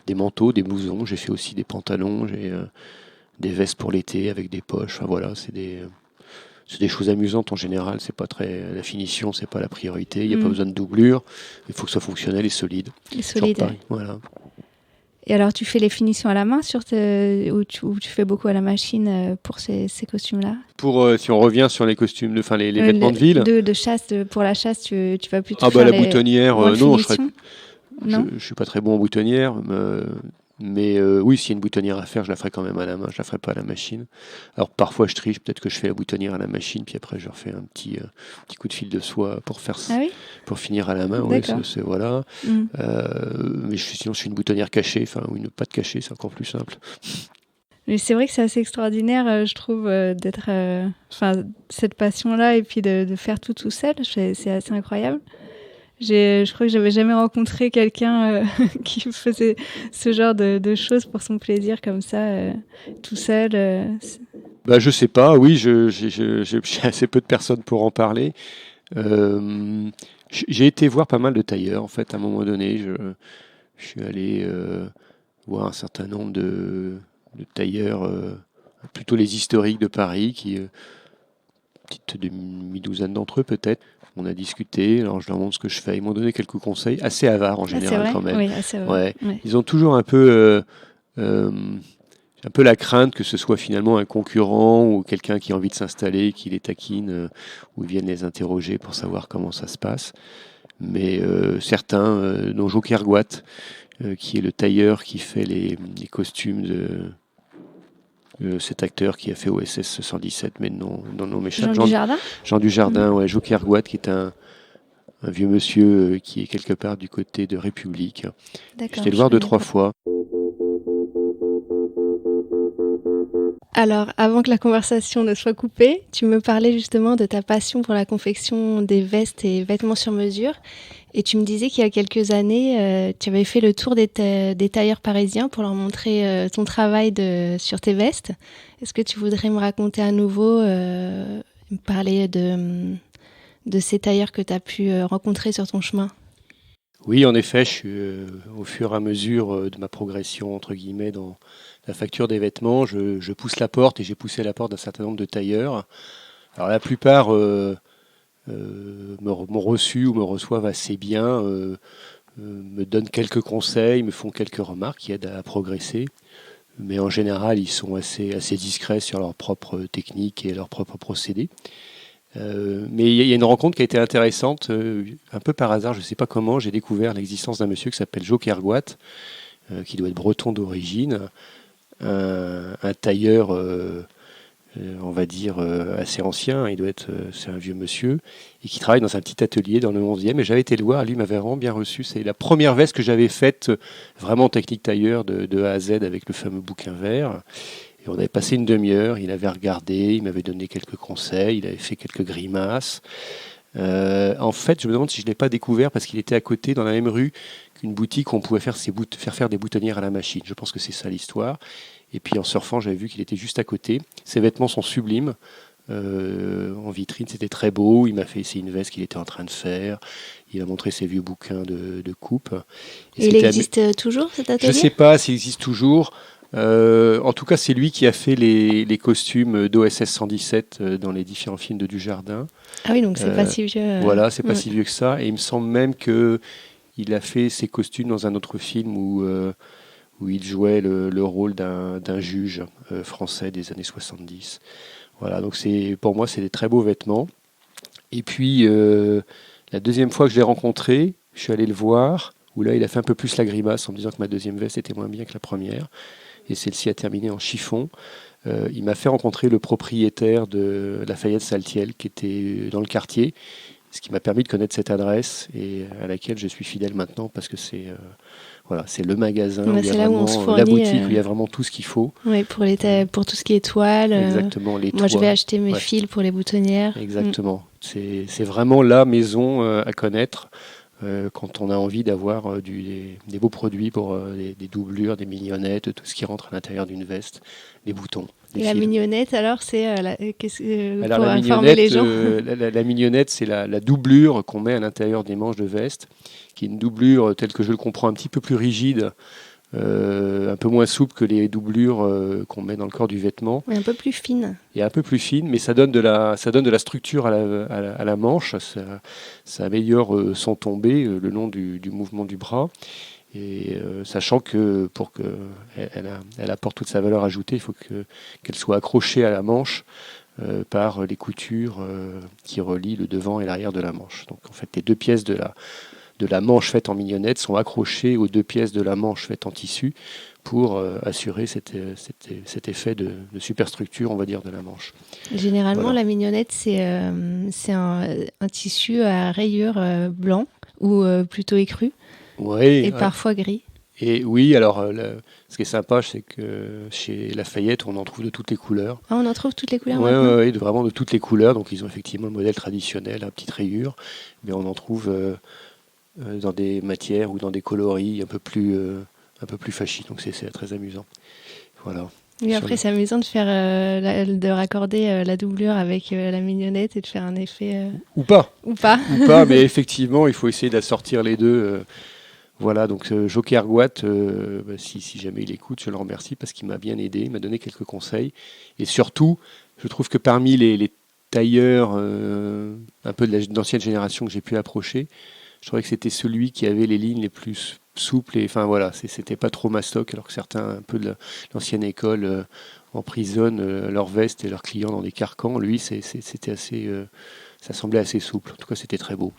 Speaker 1: Des manteaux, des blousons. J'ai fait aussi des pantalons. J'ai des vestes pour l'été avec des poches. Enfin voilà, c'est des choses amusantes en général. C'est pas la finition, c'est pas la priorité. Il n'y a pas besoin de doublure. Il faut que ça soit fonctionnel et solide.
Speaker 2: Et solide.
Speaker 1: Voilà.
Speaker 2: Et alors, tu fais les finitions à la main ou tu fais beaucoup à la machine pour ces costumes-là?
Speaker 1: Si on revient sur les costumes, les vêtements de ville.
Speaker 2: De chasse, pour la chasse, tu vas plutôt
Speaker 1: faire la boutonnière, non,
Speaker 2: je
Speaker 1: suis pas très bon en boutonnière. Mais oui, s'il y a une boutonnière à faire, je la ferai quand même à la main, je la ferai pas à la machine. Alors parfois je triche, peut-être que je fais la boutonnière à la machine, puis après je refais un petit coup de fil de soie pour pour finir à la main. Ouais, voilà. Mais sinon je suis une boutonnière cachée, ou une patte cachée, c'est encore plus simple.
Speaker 2: Mais c'est vrai que c'est assez extraordinaire, je trouve, d'être, cette passion-là et puis de faire tout seul, c'est assez incroyable. Je crois que j'avais jamais rencontré quelqu'un qui faisait ce genre de choses pour son plaisir comme ça, tout seul.
Speaker 1: Je sais pas, oui, j'ai assez peu de personnes pour en parler. J'ai été voir pas mal de tailleurs, en fait, à un moment donné. Je suis allé voir un certain nombre de tailleurs, plutôt les historiques de Paris, petite demi-douzaine d'entre eux peut-être. On a discuté, alors je leur montre ce que je fais. Ils m'ont donné quelques conseils, assez avares en général quand même.
Speaker 2: Oui, assez avare.
Speaker 1: Ouais. Ils ont toujours un peu la crainte que ce soit finalement un concurrent ou quelqu'un qui a envie de s'installer, qui les taquine, ou ils viennent les interroger pour savoir comment ça se passe. Mais certains, dont Joker Guat, qui est le tailleur qui fait les costumes de cet acteur qui a fait OSS 117, mais non m'échappe.
Speaker 2: Jean Dujardin.
Speaker 1: Jean Dujardin, ouais, Joker Guat, qui est un vieux monsieur qui est quelque part du côté de République. J'étais le voir 2-3 fois.
Speaker 2: Alors, avant que la conversation ne soit coupée, tu me parlais justement de ta passion pour la confection des vestes et vêtements sur mesure. Et tu me disais qu'il y a quelques années, tu avais fait le tour des tailleurs parisiens pour leur montrer ton travail sur tes vestes. Est-ce que tu voudrais me raconter à nouveau, me parler de ces tailleurs que tu as pu rencontrer sur ton chemin?
Speaker 1: Oui, en effet, je suis, au fur et à mesure de ma progression, entre guillemets, dans la facture des vêtements, je pousse la porte et j'ai poussé la porte d'un certain nombre de tailleurs. Alors la plupart m'ont reçu ou me reçoivent assez bien, me donnent quelques conseils, me font quelques remarques qui aident à progresser. Mais en général, ils sont assez discrets sur leurs propres techniques et leurs propres procédés. Mais il y a une rencontre qui a été intéressante, un peu par hasard, je ne sais pas comment, j'ai découvert l'existence d'un monsieur qui s'appelle Jo Kergoat, qui doit être breton d'origine, un tailleur, on va dire, assez ancien, c'est un vieux monsieur, et qui travaille dans un petit atelier dans le 11e, et j'avais été le voir, lui m'avait vraiment bien reçu, c'est la première veste que j'avais faite, vraiment technique tailleur de A à Z avec le fameux bouquin vert. Et on avait passé une demi-heure, il avait regardé, il m'avait donné quelques conseils, il avait fait quelques grimaces. En fait, je me demande si je ne l'ai pas découvert parce qu'il était à côté, dans la même rue, qu'une boutique où on pouvait faire des boutonnières à la machine. Je pense que c'est ça l'histoire. Et puis en surfant, j'avais vu qu'il était juste à côté. Ses vêtements sont sublimes. En vitrine, c'était très beau. Il m'a fait essayer une veste qu'il était en train de faire. Il a montré ses vieux bouquins de coupe.
Speaker 2: Et il existe toujours, cet atelier ?
Speaker 1: Je ne sais pas s'il existe toujours. En tout cas, c'est lui qui a fait les costumes d'OSS 117 dans les différents films de Dujardin.
Speaker 2: Ah oui, donc c'est pas si vieux.
Speaker 1: Voilà, c'est pas si vieux que ça. Et il me semble même qu'il a fait ses costumes dans un autre film où il jouait le rôle d'un juge français des années 70. Voilà, donc pour moi, c'est des très beaux vêtements. Et puis, la deuxième fois que je l'ai rencontré, je suis allé le voir, où là, il a fait un peu plus la grimace en me disant que ma deuxième veste était moins bien que la première. Et celle-ci a terminé en chiffon. Il m'a fait rencontrer le propriétaire de Lafayette-Saltiel, qui était dans le quartier, ce qui m'a permis de connaître cette adresse et à laquelle je suis fidèle maintenant parce que c'est le magasin, où il y a vraiment, la boutique où il y a vraiment tout ce qu'il faut.
Speaker 2: Oui, pour tout ce qui est toile.
Speaker 1: Exactement, les
Speaker 2: moi, je vais acheter mes fils pour les boutonnières.
Speaker 1: Exactement. C'est vraiment la maison à connaître. Quand on a envie d'avoir des beaux produits pour des doublures, des mignonnettes, tout ce qui rentre à l'intérieur d'une veste, des boutons.
Speaker 2: Et la mignonnette, alors, c'est pour informer les gens.
Speaker 1: La mignonnette, c'est la doublure qu'on met à l'intérieur des manches de veste, qui est une doublure telle que je le comprends un petit peu plus rigide, un peu moins souple que les doublures qu'on met dans le corps du vêtement.
Speaker 2: Et un peu plus fine.
Speaker 1: Et un peu plus fine, mais ça donne de la structure à la manche, ça améliore son tombé le long du mouvement du bras. Et sachant que pour qu'elle apporte toute sa valeur ajoutée, il faut qu'elle soit accrochée à la manche par les coutures qui relient le devant et l'arrière de la manche. Donc en fait, les deux pièces de la manche faite en mignonnette sont accrochées aux deux pièces de la manche faite en tissu pour assurer cet effet de superstructure, on va dire, de la manche.
Speaker 2: Généralement, voilà. La mignonnette, c'est un tissu à rayures blanc ou plutôt écru.
Speaker 1: Oui,
Speaker 2: et parfois gris.
Speaker 1: Et oui, alors ce qui est sympa, c'est que chez Lafayette, on en trouve de toutes les couleurs.
Speaker 2: Ah, on en trouve toutes les couleurs.
Speaker 1: Oui, vraiment de toutes les couleurs. Donc ils ont effectivement un modèle traditionnel, à petite rayure, mais on en trouve dans des matières ou dans des coloris un peu plus flashy. Donc c'est très amusant. Voilà.
Speaker 2: Et après, c'est amusant de faire de raccorder la doublure avec la mignonnette et de faire un effet.
Speaker 1: Ou pas.
Speaker 2: Ou pas,
Speaker 1: mais effectivement, il faut essayer d'assortir les deux. Voilà, donc Jo Kergoat, si jamais il écoute, je le remercie parce qu'il m'a bien aidé, il m'a donné quelques conseils. Et surtout, je trouve que parmi les tailleurs un peu de l'ancienne génération que j'ai pu approcher, je trouvais que c'était celui qui avait les lignes les plus souples. Et enfin voilà, c'était pas trop mastoc, alors que certains un peu de l'ancienne école emprisonnent leurs vestes et leurs clients dans des carcans. Lui, c'était assez, ça semblait assez souple. En tout cas, c'était très beau.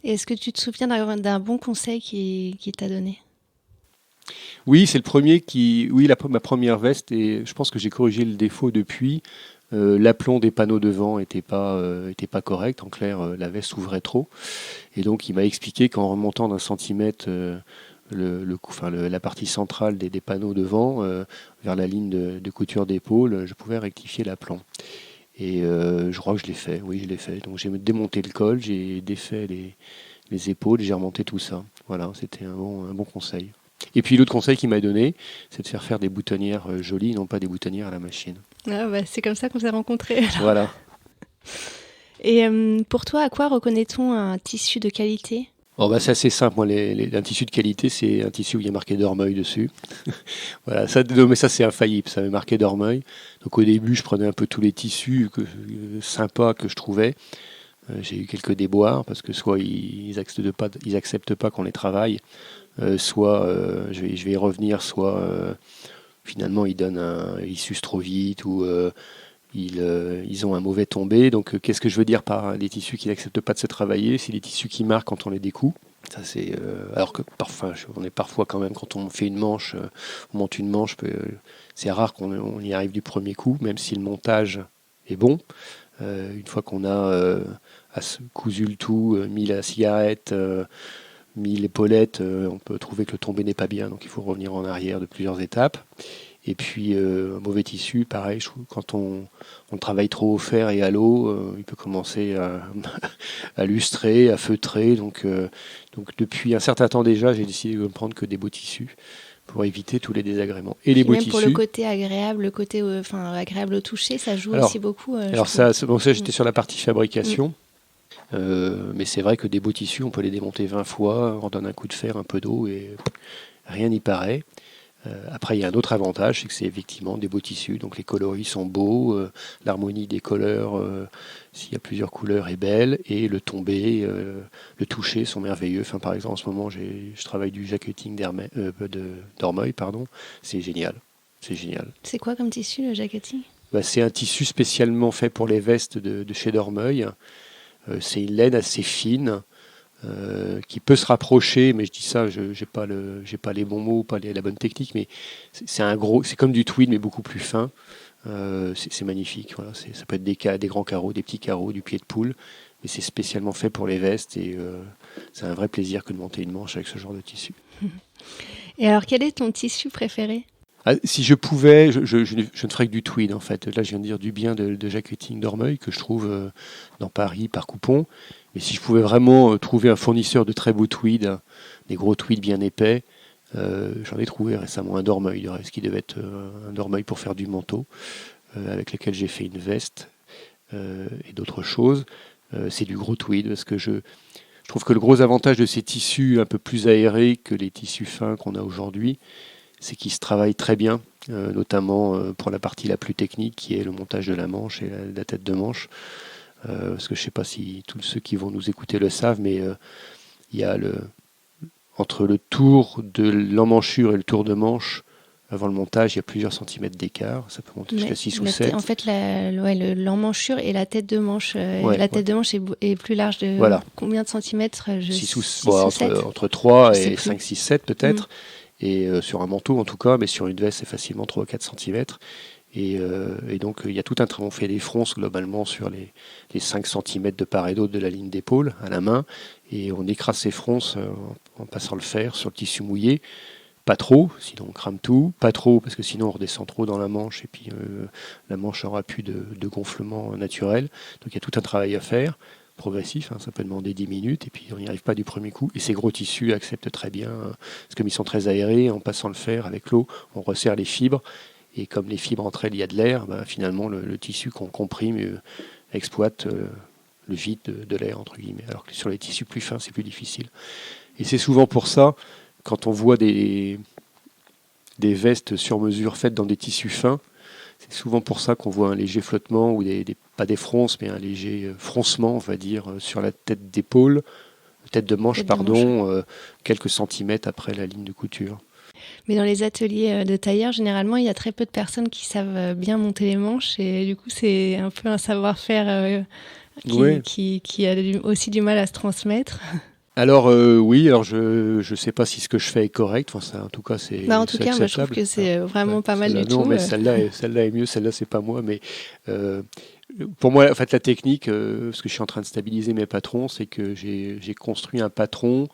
Speaker 2: Et est-ce que tu te souviens d'un bon conseil qui t'a donné ?
Speaker 1: Oui, c'est le premier ma première veste, et je pense que j'ai corrigé le défaut depuis. L'aplomb des panneaux devant était pas correct. En clair, la veste s'ouvrait trop. Et donc, il m'a expliqué qu'en remontant d'un centimètre la partie centrale des panneaux devant, vers la ligne de couture d'épaule, je pouvais rectifier l'aplomb. Et je crois que je l'ai fait, oui, je l'ai fait. Donc j'ai démonté le col, j'ai défait les épaules, j'ai remonté tout ça. Voilà, c'était un bon conseil. Et puis l'autre conseil qu'il m'a donné, c'est de faire des boutonnières jolies, non pas des boutonnières à la machine.
Speaker 2: Ah bah, c'est comme ça qu'on s'est rencontrés. Alors.
Speaker 1: Voilà.
Speaker 2: Et pour toi, à quoi reconnaît-on un tissu de qualité ?
Speaker 1: C'est assez simple. Moi, un tissu de qualité, c'est un tissu où il y a marqué Dormeuil dessus. Voilà, mais ça c'est infaillible. Ça avait marqué Dormeuil. Donc au début, je prenais un peu tous les tissus sympas que je trouvais. J'ai eu quelques déboires parce que soit ils acceptent pas qu'on les travaille, soit je vais y revenir, soit finalement ils s'usent trop vite ou ils ont un mauvais tombé. Donc qu'est-ce que je veux dire par les tissus qui n'acceptent pas de se travailler? C'est les tissus qui marquent quand on les découpe. Ça, c'est, alors que on est parfois quand même, quand on fait une manche, on monte une manche, c'est rare qu'on y arrive du premier coup, même si le montage est bon. Une fois qu'on a cousu le tout, mis la cigarette, mis l'épaulette, on peut trouver que le tombé n'est pas bien, donc il faut revenir en arrière de plusieurs étapes. Et puis un mauvais tissu, pareil, je trouve, quand on travaille trop au fer et à l'eau, il peut commencer à lustrer, à feutrer. Donc depuis un certain temps déjà, j'ai décidé de ne prendre que des beaux tissus pour éviter tous les désagréments. Et les beaux tissus. Même
Speaker 2: pour le côté agréable, agréable au toucher, ça joue aussi beaucoup.
Speaker 1: Ça, j'étais sur la partie fabrication. Mais c'est vrai que des beaux tissus, on peut les démonter 20 fois, on donne un coup de fer, un peu d'eau et rien n'y paraît. Après, il y a un autre avantage, c'est que c'est effectivement des beaux tissus, donc les coloris sont beaux, l'harmonie des couleurs, s'il y a plusieurs couleurs, est belle, et le tombé, le toucher sont merveilleux. Enfin, par exemple, en ce moment, je travaille du jacqueting d'Ormeuil, c'est génial. C'est génial.
Speaker 2: C'est quoi comme tissu, le jacqueting ?
Speaker 1: C'est un tissu spécialement fait pour les vestes de chez Dormeuil. C'est une laine assez fine, qui peut se rapprocher, mais je dis ça, je n'ai pas les bons mots, pas la bonne technique, mais c'est comme du tweed, mais beaucoup plus fin. C'est magnifique. Voilà, ça peut être des grands carreaux, des petits carreaux, du pied de poule, mais c'est spécialement fait pour les vestes et c'est un vrai plaisir que de monter une manche avec ce genre de tissu.
Speaker 2: Et alors, quel est ton tissu préféré ?
Speaker 1: Si je pouvais, je ne ferais que du tweed en fait. Là, je viens de dire du bien de jacqueting d'Ormeuil que je trouve dans Paris par coupon. Mais si je pouvais vraiment trouver un fournisseur de très beaux tweeds, des gros tweeds bien épais, j'en ai trouvé récemment un Dormeuil, ce qui devait être un Dormeuil pour faire du manteau, avec lequel j'ai fait une veste et d'autres choses. C'est du gros tweed parce que je trouve que le gros avantage de ces tissus un peu plus aérés que les tissus fins qu'on a aujourd'hui, c'est qu'ils se travaillent très bien, notamment pour la partie la plus technique qui est le montage de la manche et la tête de manche. Parce que je ne sais pas si tous ceux qui vont nous écouter le savent, mais il y a entre le tour de l'emmanchure et le tour de manche, avant le montage, il y a plusieurs centimètres d'écart. Ça peut monter jusqu'à 6 ou 7.
Speaker 2: En fait, l'emmanchure et la tête de manche, tête de manche est plus large de combien de centimètres
Speaker 1: 6 ou 7. Entre 3 et 5, 6, 7 peut-être. Et sur un manteau en tout cas, mais sur une veste, c'est facilement 3 ou 4 centimètres. Et donc, il y a tout un travail. On fait des fronces globalement sur les 5 cm de part et d'autre de la ligne d'épaule à la main. Et on écrase ces fronces en passant le fer sur le tissu mouillé. Pas trop, sinon on crame tout. Pas trop, parce que sinon on redescend trop dans la manche et puis la manche n'aura plus de gonflement naturel. Donc il y a tout un travail à faire, progressif. Ça peut demander 10 minutes et puis on n'y arrive pas du premier coup. Et ces gros tissus acceptent très bien, parce qu'ils sont très aérés. En passant le fer avec l'eau, on resserre les fibres. Et comme les fibres entre elles, il y a de l'air, finalement, le tissu qu'on comprime exploite le vide de l'air, entre guillemets. Alors que sur les tissus plus fins, c'est plus difficile. Et c'est souvent pour ça, quand on voit des vestes sur mesure faites dans des tissus fins, c'est souvent pour ça qu'on voit un léger flottement, ou pas des fronces, mais un léger froncement, on va dire, sur la tête d'épaule, tête de manche, quelques centimètres après la ligne de couture.
Speaker 2: Mais dans les ateliers de tailleur, généralement, il y a très peu de personnes qui savent bien monter les manches. Et du coup, c'est un peu un savoir-faire qui a aussi du mal à se transmettre.
Speaker 1: Alors oui, alors je ne sais pas si ce que je fais est correct. Enfin, ça, en tout cas, c'est
Speaker 2: en tout cas, moi, je trouve que c'est vraiment pas mal du tout.
Speaker 1: Non, mais celle-là est mieux. Celle-là, c'est pas moi. Mais pour moi, en fait, la technique, parce que je suis en train de stabiliser mes patrons, c'est que j'ai construit un patron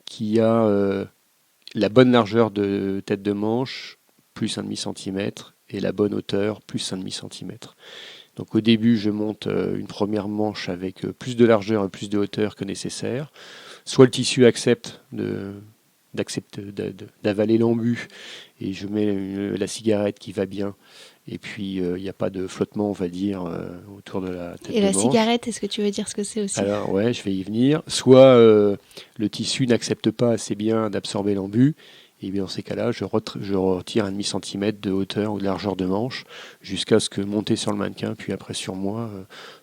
Speaker 1: qui a la bonne largeur de tête de manche, plus 1,5 centimètre, et la bonne hauteur, plus 1,5 centimètre. Donc au début, je monte une première manche avec plus de largeur et plus de hauteur que nécessaire. Soit le tissu accepte d'avaler l'embu et je mets la cigarette qui va bien. Et puis, il n'y a pas de flottement, on va dire, autour de la tête de manche.
Speaker 2: Et la cigarette, est-ce que tu veux dire ce que c'est aussi ?
Speaker 1: Alors, ouais, je vais y venir. Soit le tissu n'accepte pas assez bien d'absorber l'embu. Et bien dans ces cas-là, je retire 1,5 centimètre de hauteur ou de largeur de manche jusqu'à ce que monter sur le mannequin, puis après sur moi,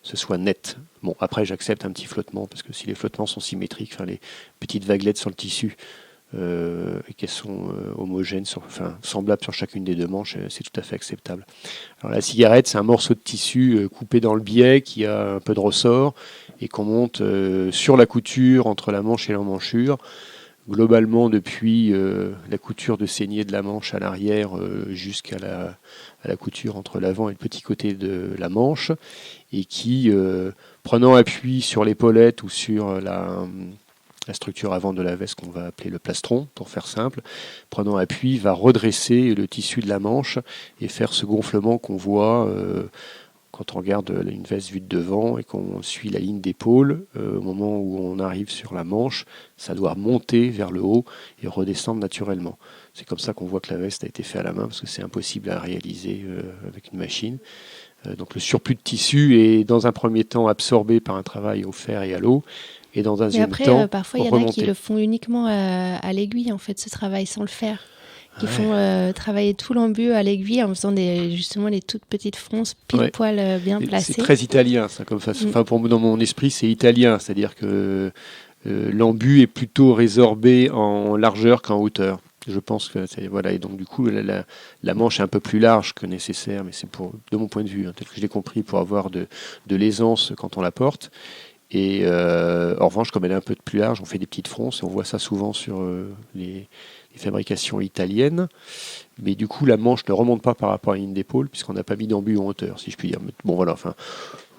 Speaker 1: ce soit net. Bon, après, j'accepte un petit flottement, parce que si les flottements sont symétriques, les petites vaguelettes sur le tissu, et qu'elles sont homogènes, semblables sur chacune des deux manches, c'est tout à fait acceptable. Alors la cigarette, c'est un morceau de tissu coupé dans le biais qui a un peu de ressort et qu'on monte sur la couture entre la manche et l'emmanchure. Globalement, depuis la couture de saignée de la manche à l'arrière jusqu'à la couture entre l'avant et le petit côté de la manche, et qui, prenant appui sur l'épaulette ou sur la structure avant de la veste qu'on va appeler le plastron, pour faire simple, prenant appui, va redresser le tissu de la manche et faire ce gonflement qu'on voit quand on regarde une veste vue de devant et qu'on suit la ligne d'épaule. Au moment où on arrive sur la manche, ça doit monter vers le haut et redescendre naturellement. C'est comme ça qu'on voit que la veste a été faite à la main, parce que c'est impossible à réaliser avec une machine. Donc le surplus de tissu est dans un premier temps absorbé par un travail au fer et à l'eau, et dans un deuxième temps
Speaker 2: parfois il y en a qui le font uniquement à l'aiguille, en fait, ce travail, sans le fer. Qui font travailler tout l'embu à l'aiguille en faisant justement les toutes petites fronces pile poil bien placées.
Speaker 1: C'est très italien, ça, comme façon. Enfin, dans mon esprit, c'est italien, c'est-à-dire que l'embu est plutôt résorbé en largeur qu'en hauteur. Je pense que voilà, et donc du coup la manche est un peu plus large que nécessaire, mais c'est de mon point de vue, tel que je l'ai compris, pour avoir de l'aisance quand on la porte. Et en revanche, comme elle est un peu plus large, on fait des petites fronces, et on voit ça souvent sur les fabrications italiennes, mais du coup la manche ne remonte pas par rapport à une ligne d'épaule puisqu'on n'a pas mis d'embu en hauteur, si je puis dire. Bon voilà, enfin,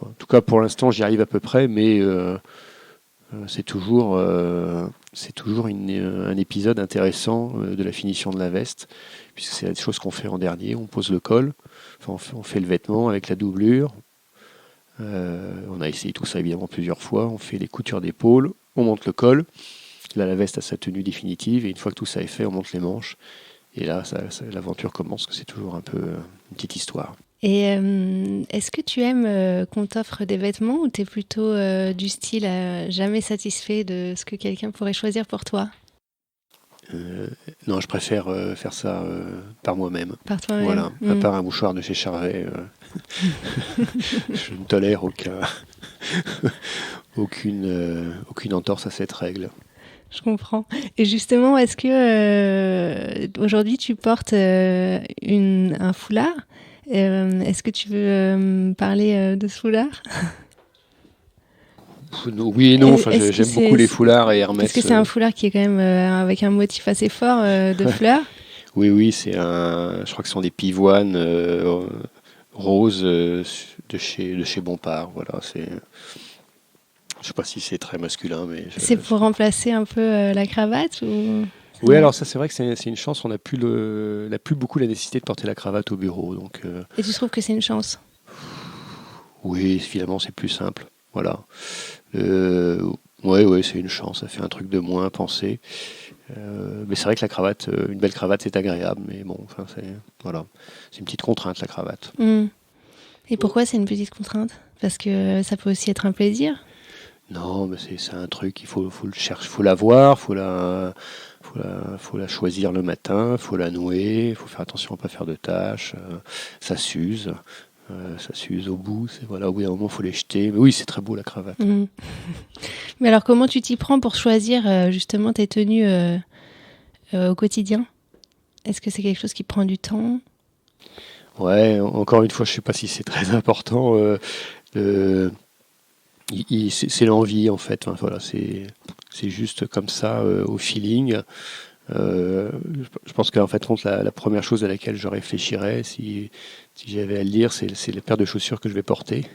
Speaker 1: en tout cas pour l'instant j'y arrive à peu près, mais c'est toujours un épisode intéressant de la finition de la veste, puisque c'est la chose qu'on fait en dernier. On pose le col, on fait le vêtement avec la doublure. On a essayé tout ça évidemment plusieurs fois. On fait les coutures d'épaule, on monte le col. Là, la veste a sa tenue définitive, et une fois que tout ça est fait, on monte les manches. Et là, l'aventure commence, que c'est toujours un peu une petite histoire.
Speaker 2: Et est-ce que tu aimes qu'on t'offre des vêtements, ou tu es plutôt du style jamais satisfait de ce que quelqu'un pourrait choisir pour toi ?
Speaker 1: Non, je préfère faire ça par moi-même.
Speaker 2: Par toi-même.
Speaker 1: Voilà, à part un mouchoir de chez Charvet, je ne tolère aucune entorse à cette règle.
Speaker 2: Je comprends. Et justement, est-ce que aujourd'hui tu portes un foulard ? Est-ce que tu veux parler de ce foulard ?
Speaker 1: Oui et non. J'aime beaucoup les foulards et Hermès.
Speaker 2: Est-ce que c'est un foulard qui est quand même avec un motif assez fort de fleurs ?
Speaker 1: Oui, je crois que ce sont des pivoines roses de chez Bompard. Voilà, c'est. Je ne sais pas si c'est très masculin, mais...
Speaker 2: C'est pour remplacer un peu la cravate ou...
Speaker 1: Oui, alors ça, c'est vrai que c'est une chance. On n'a plus beaucoup la nécessité de porter la cravate au bureau. Donc,
Speaker 2: Et tu trouves que c'est une chance ?
Speaker 1: Oui, finalement, c'est plus simple. Voilà. Oui, c'est une chance. Ça fait un truc de moins penser. Mais c'est vrai que la cravate, une belle cravate, c'est agréable. Mais bon, enfin, c'est une petite contrainte, la cravate.
Speaker 2: Et pourquoi c'est une petite contrainte ? Parce que ça peut aussi être un plaisir ?
Speaker 1: Non, mais c'est un truc, il faut le chercher, faut la voir, faut la choisir le matin, faut la nouer, il faut faire attention à ne pas faire de tâches, ça s'use au bout, au bout d'un moment il faut les jeter. Mais oui, c'est très beau la cravate.
Speaker 2: Mais alors comment tu t'y prends pour choisir justement tes tenues au quotidien ? Est-ce que c'est quelque chose qui prend du temps ?
Speaker 1: Ouais, encore une fois, je ne sais pas si c'est très important. C'est l'envie en fait. Enfin, voilà, c'est juste comme ça au feeling. Je pense qu'en fait, la première chose à laquelle je réfléchirais, si j'avais à le dire, c'est la paire de chaussures que je vais porter.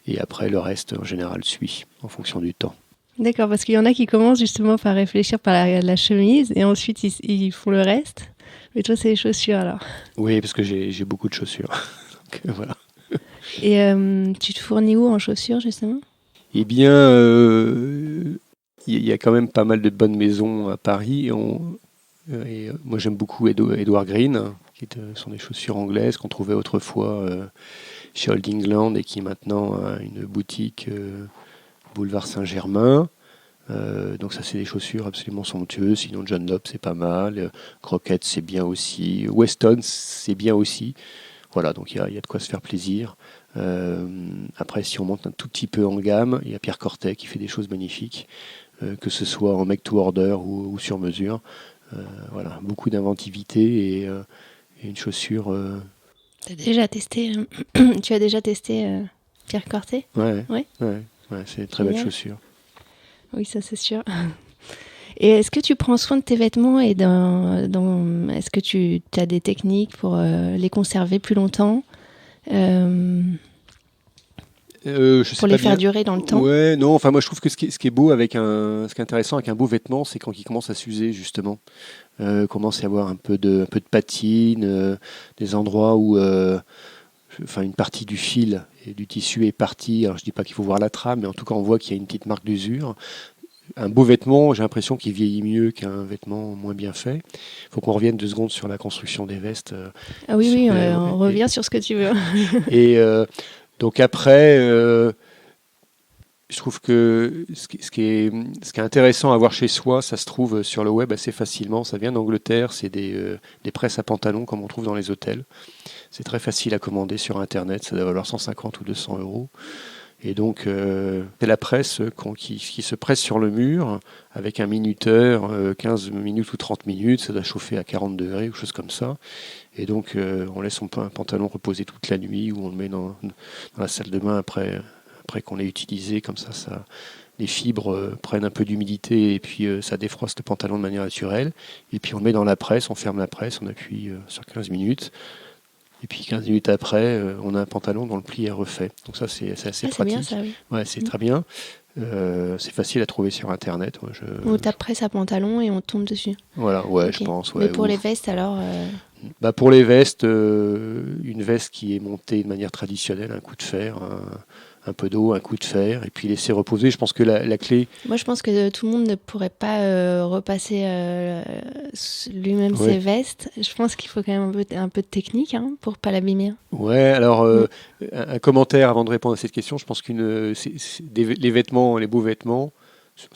Speaker 1: Et après, le reste, en général, suit en fonction du temps.
Speaker 2: D'accord, parce qu'il y en a qui commencent justement par réfléchir par la chemise et ensuite ils font le reste. Mais toi, c'est les chaussures alors.
Speaker 1: Oui, parce que j'ai beaucoup de chaussures. Donc, voilà.
Speaker 2: Et tu te fournis où en chaussures justement?
Speaker 1: Eh bien, il y a quand même pas mal de bonnes maisons à Paris. Moi, j'aime beaucoup Edward Green, sont des chaussures anglaises qu'on trouvait autrefois chez Old England et qui maintenant a une boutique boulevard Saint-Germain. Donc ça, c'est des chaussures absolument somptueuses. Sinon, John Lobb, c'est pas mal. Crockett, c'est bien aussi. Weston, c'est bien aussi. Voilà, donc il y a de quoi se faire plaisir. Après, si on monte un tout petit peu en gamme, il y a Pierre Cortet qui fait des choses magnifiques, que ce soit en make to order ou sur mesure. Voilà, beaucoup d'inventivité et une chaussure.
Speaker 2: Tu as déjà testé Pierre Cortet?
Speaker 1: Ouais,
Speaker 2: Ouais.
Speaker 1: C'est une très belle chaussure.
Speaker 2: Oui, ça c'est sûr. Et est-ce que tu prends soin de tes vêtements et est-ce que tu as des techniques pour les conserver plus longtemps pour les faire durer dans le temps?
Speaker 1: Ouais, non, enfin moi je trouve que ce qui est beau ce qui est intéressant avec un beau vêtement, c'est quand il commence à s'user justement. Commence à y avoir un peu de patine, des endroits où une partie du fil et du tissu est partie. Alors je dis pas qu'il faut voir la trame, mais en tout cas on voit qu'il y a une petite marque d'usure. Un beau vêtement, j'ai l'impression qu'il vieillit mieux qu'un vêtement moins bien fait. Il faut qu'on revienne 2 secondes sur la construction des vestes.
Speaker 2: Ah oui, on revient sur ce que tu veux.
Speaker 1: Et donc après, je trouve que ce qui est intéressant à voir chez soi, ça se trouve sur le web assez facilement. Ça vient d'Angleterre, c'est des presses à pantalons comme on trouve dans les hôtels. C'est très facile à commander sur Internet, ça doit valoir 150 ou 200 euros. Et donc, c'est la presse qui se presse sur le mur avec un minuteur, 15 minutes ou 30 minutes, ça doit chauffer à 40 degrés ou chose comme ça. Et donc, on laisse son pantalon reposer toute la nuit ou on le met dans la salle de bain après qu'on l'ait utilisé. Comme ça, les fibres prennent un peu d'humidité et puis ça défroste le pantalon de manière naturelle. Et puis, on le met dans la presse, on ferme la presse, on appuie sur 15 minutes. Et puis 15 minutes après, on a un pantalon dont le pli est refait. Donc ça, c'est assez pratique.
Speaker 2: C'est bien ça, oui.
Speaker 1: Ouais, c'est très bien. C'est facile à trouver sur Internet.
Speaker 2: On tape presse à pantalon et on tombe dessus.
Speaker 1: Voilà, ouais, okay. Je pense. Ouais,
Speaker 2: mais pour les vestes, alors
Speaker 1: pour les vestes, une veste qui est montée de manière traditionnelle, un coup de fer, un peu d'eau, un coup de fer, et puis laisser reposer. Je pense que la clé...
Speaker 2: Moi, je pense que tout le monde ne pourrait pas repasser lui-même ses vestes. Je pense qu'il faut quand même un peu de technique pour ne pas l'abîmer.
Speaker 1: Ouais, alors, un commentaire avant de répondre à cette question. Je pense les vêtements, les beaux vêtements,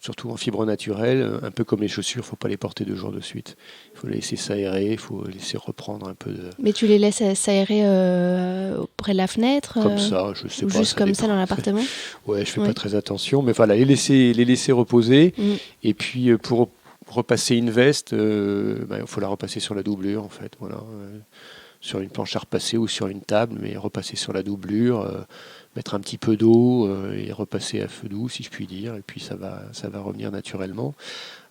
Speaker 1: surtout en fibre naturelle, un peu comme les chaussures, il ne faut pas les porter 2 jours de suite. Il faut les laisser s'aérer, il faut laisser reprendre un peu de...
Speaker 2: Mais tu les laisses s'aérer près de la fenêtre
Speaker 1: comme ça, je sais
Speaker 2: ou
Speaker 1: pas.
Speaker 2: Juste comme ça dans l'appartement?
Speaker 1: Ouais, je fais pas très attention, mais voilà, les laisser reposer. Et puis, pour repasser une veste, il faut la repasser sur la doublure, en fait. Voilà. Sur une planche à repasser ou sur une table, mais repasser sur la doublure, mettre un petit peu d'eau et repasser à feu doux, si je puis dire, et puis ça va revenir naturellement.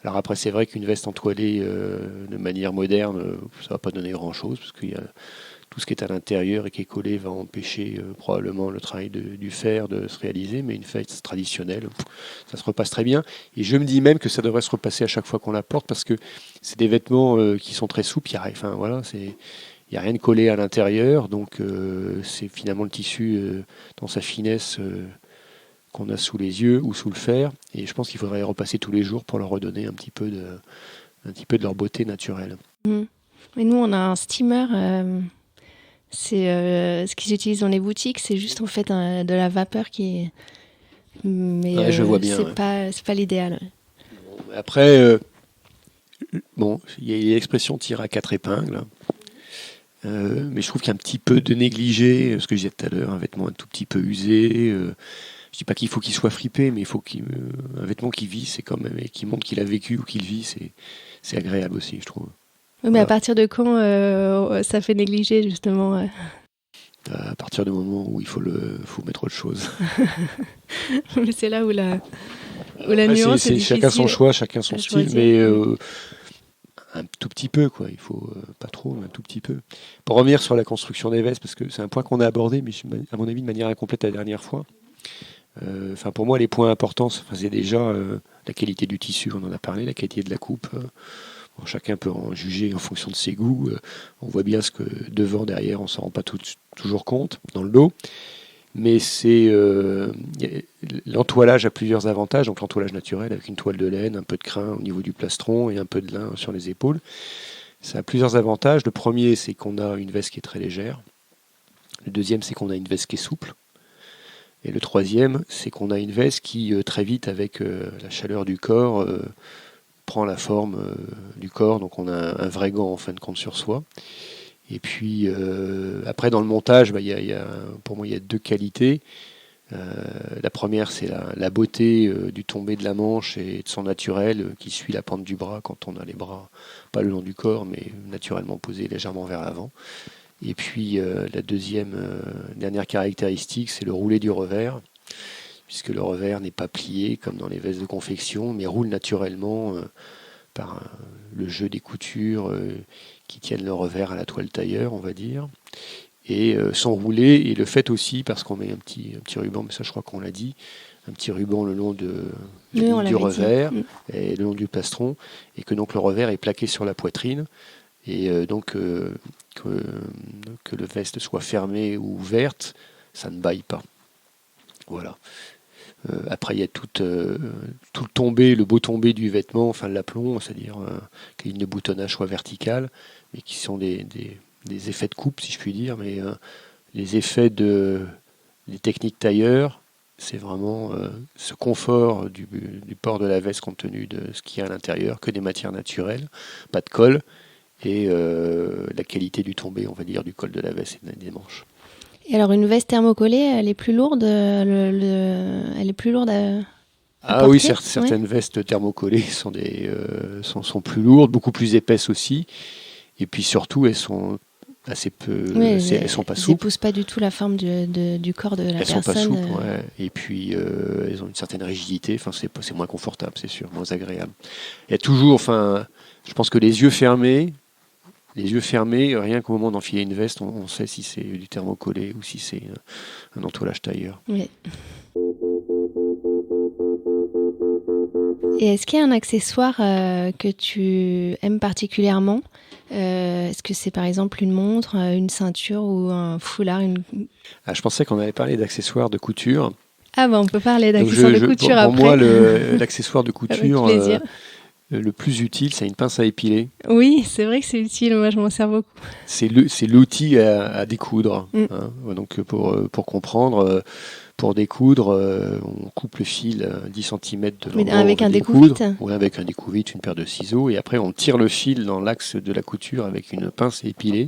Speaker 1: Alors après, c'est vrai qu'une veste entoilée de manière moderne, ça va pas donner grand-chose, parce qu'il y a tout ce qui est à l'intérieur et qui est collé va empêcher probablement le travail du fer de se réaliser, mais une veste traditionnelle, ça se repasse très bien. Et je me dis même que ça devrait se repasser à chaque fois qu'on la porte, parce que c'est des vêtements qui sont très souples, il n'y a rien de collé à l'intérieur, donc c'est finalement le tissu dans sa finesse qu'on a sous les yeux ou sous le fer. Et je pense qu'il faudrait les repasser tous les jours pour leur redonner un petit peu de leur beauté naturelle.
Speaker 2: Mais nous, on a un steamer. C'est ce qu'ils utilisent dans les boutiques. C'est juste en fait de la vapeur qui est. Mais
Speaker 1: je vois bien.
Speaker 2: C'est pas l'idéal.
Speaker 1: Après, il y a l'expression tire à 4 épingles. Mais je trouve qu'il y a un petit peu de négligé, ce que je disais tout à l'heure, un vêtement un tout petit peu usé. Je dis pas qu'il faut qu'il soit fripé, mais il faut un vêtement qui vit, c'est quand même, et qui montre qu'il a vécu ou qu'il vit, c'est agréable aussi, je trouve.
Speaker 2: Oui, mais à partir de quand ça fait négliger justement
Speaker 1: À partir du moment où il faut mettre autre chose.
Speaker 2: Mais c'est là où la nuance est difficile.
Speaker 1: Chacun son choix, chacun son style, mais un tout petit peu, quoi. Il faut pas trop, un tout petit peu. Pour revenir sur la construction des vestes, parce que c'est un point qu'on a abordé, mais à mon avis de manière incomplète la dernière fois. Pour moi, les points importants, c'est déjà la qualité du tissu, on en a parlé, la qualité de la coupe. Bon, chacun peut en juger en fonction de ses goûts. On voit bien ce que devant, derrière, on ne s'en rend pas toujours compte dans le dos. Mais l'entoilage a plusieurs avantages. Donc l'entoilage naturel avec une toile de laine, un peu de crin au niveau du plastron et un peu de lin sur les épaules. Ça a plusieurs avantages. Le premier, c'est qu'on a une veste qui est très légère. Le deuxième, c'est qu'on a une veste qui est souple. Et le troisième, c'est qu'on a une veste qui, très vite, avec la chaleur du corps, prend la forme du corps. Donc on a un vrai gant, en fin de compte, sur soi. Et puis, après, dans le montage, pour moi, il y a deux qualités. La première, c'est la beauté du tombé de la manche et de son naturel qui suit la pente du bras quand on a les bras, pas le long du corps, mais naturellement posés légèrement vers l'avant. Et puis la dernière caractéristique, c'est le roulé du revers, puisque le revers n'est pas plié comme dans les vestes de confection, mais roule naturellement par le jeu des coutures qui tiennent le revers à la toile tailleur, on va dire. Et sont roulés, et le fait aussi, parce qu'on met un petit ruban, mais ça je crois qu'on l'a dit, un petit ruban le long du revers et le long du plastron, et que donc le revers est plaqué sur la poitrine, et donc que le veste soit fermée ou ouverte, ça ne baille pas. Voilà. Après, il y a tout le tombé, le beau tombé du vêtement, enfin l'aplomb, c'est-à-dire que la ligne de boutonnage soit verticale, mais qui sont des effets de coupe, si je puis dire, mais les effets des techniques tailleurs, c'est vraiment ce confort du port de la veste compte tenu de ce qu'il y a à l'intérieur, que des matières naturelles, pas de colle, et la qualité du tombé, on va dire, du col de la veste et des manches.
Speaker 2: Et alors une veste thermocollée, elle est plus lourde, elle est plus lourde à porter,
Speaker 1: oui, certaines vestes thermocollées sont plus lourdes, beaucoup plus épaisses aussi, et puis surtout elles sont assez peu, elles sont pas souples. Elles
Speaker 2: n'épousent pas du tout la forme du corps de la personne.
Speaker 1: Elles sont pas souples, ouais. Et puis elles ont une certaine rigidité. Enfin, c'est moins confortable, c'est sûr, moins agréable. Il y a toujours, je pense que les yeux fermés, rien qu'au moment d'enfiler une veste, on sait si c'est du thermocollé ou si c'est un entoilage tailleur.
Speaker 2: Oui. Et est-ce qu'il y a un accessoire que tu aimes particulièrement ? Est-ce que c'est par exemple une montre, une ceinture ou un foulard
Speaker 1: Je pensais qu'on allait parler d'accessoires de couture.
Speaker 2: Ah on peut parler d'accessoires de couture après.
Speaker 1: Pour moi, l'accessoire de couture le plus utile, c'est une pince à épiler.
Speaker 2: Oui, c'est vrai que c'est utile, moi je m'en sers beaucoup.
Speaker 1: C'est l'outil à découdre. Hein. Donc pour comprendre... Pour découdre, on coupe le fil 10 cm de l'endroit
Speaker 2: avec un découvite.
Speaker 1: Oui, avec un découvite, une paire de ciseaux, et après on tire le fil dans l'axe de la couture avec une pince épilée,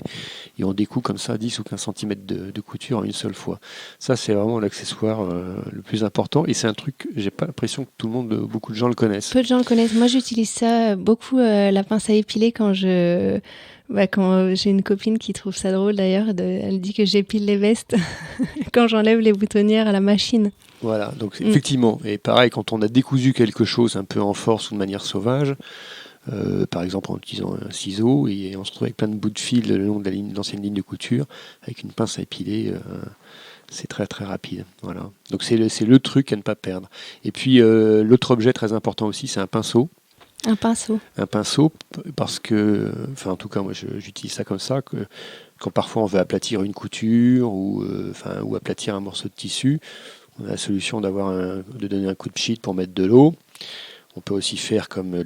Speaker 1: et on découpe comme ça 10 ou 15 cm de couture en une seule fois. Ça, c'est vraiment l'accessoire le plus important, et c'est un truc, j'ai pas l'impression que beaucoup de gens le connaissent.
Speaker 2: Peu de gens le connaissent. Moi, j'utilise ça beaucoup, la pince à épiler, quand j'ai une copine qui trouve ça drôle d'ailleurs, elle dit que j'épile les vestes quand j'enlève les boutonnières à la machine.
Speaker 1: Voilà, donc effectivement, et pareil, quand on a décousu quelque chose un peu en force ou de manière sauvage, par exemple en utilisant un ciseau, et on se retrouve avec plein de bouts de fil le long de l'ancienne ligne de couture, avec une pince à épiler, c'est très très rapide. Voilà. Donc c'est le truc à ne pas perdre. Et puis l'autre objet très important aussi, c'est un pinceau.
Speaker 2: Un pinceau,
Speaker 1: parce que, en tout cas moi j'utilise ça comme ça, que quand parfois on veut aplatir une couture ou aplatir un morceau de tissu, on a la solution de donner un coup de pchit pour mettre de l'eau. On peut aussi faire comme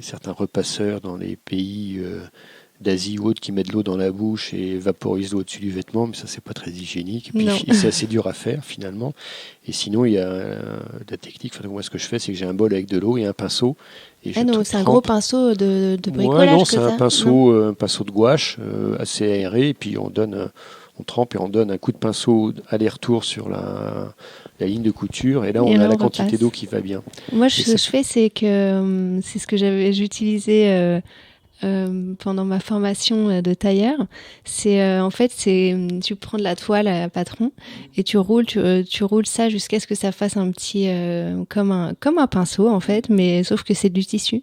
Speaker 1: certains repasseurs dans les pays d'Asie ou autres qui mettent de l'eau dans la bouche et vaporisent l'eau au-dessus du vêtement, mais ça c'est pas très hygiénique, et puis c'est assez dur à faire finalement. Et sinon il y a la technique, moi ce que je fais, c'est que j'ai un bol avec de l'eau et un pinceau, et
Speaker 2: c'est un gros pinceau de bricolage.
Speaker 1: Non, c'est un pinceau de gouache assez aéré, et puis on trempe et on donne un coup de pinceau aller-retour sur la ligne de couture, et là on a la quantité d'eau qui va bien.
Speaker 2: Moi ce que je fais, c'est que c'est ce que j'utilisais pendant ma formation de tailleur, c'est en fait tu prends de la toile à patron et tu roules ça jusqu'à ce que ça fasse un petit comme un pinceau en fait, mais sauf que c'est du tissu.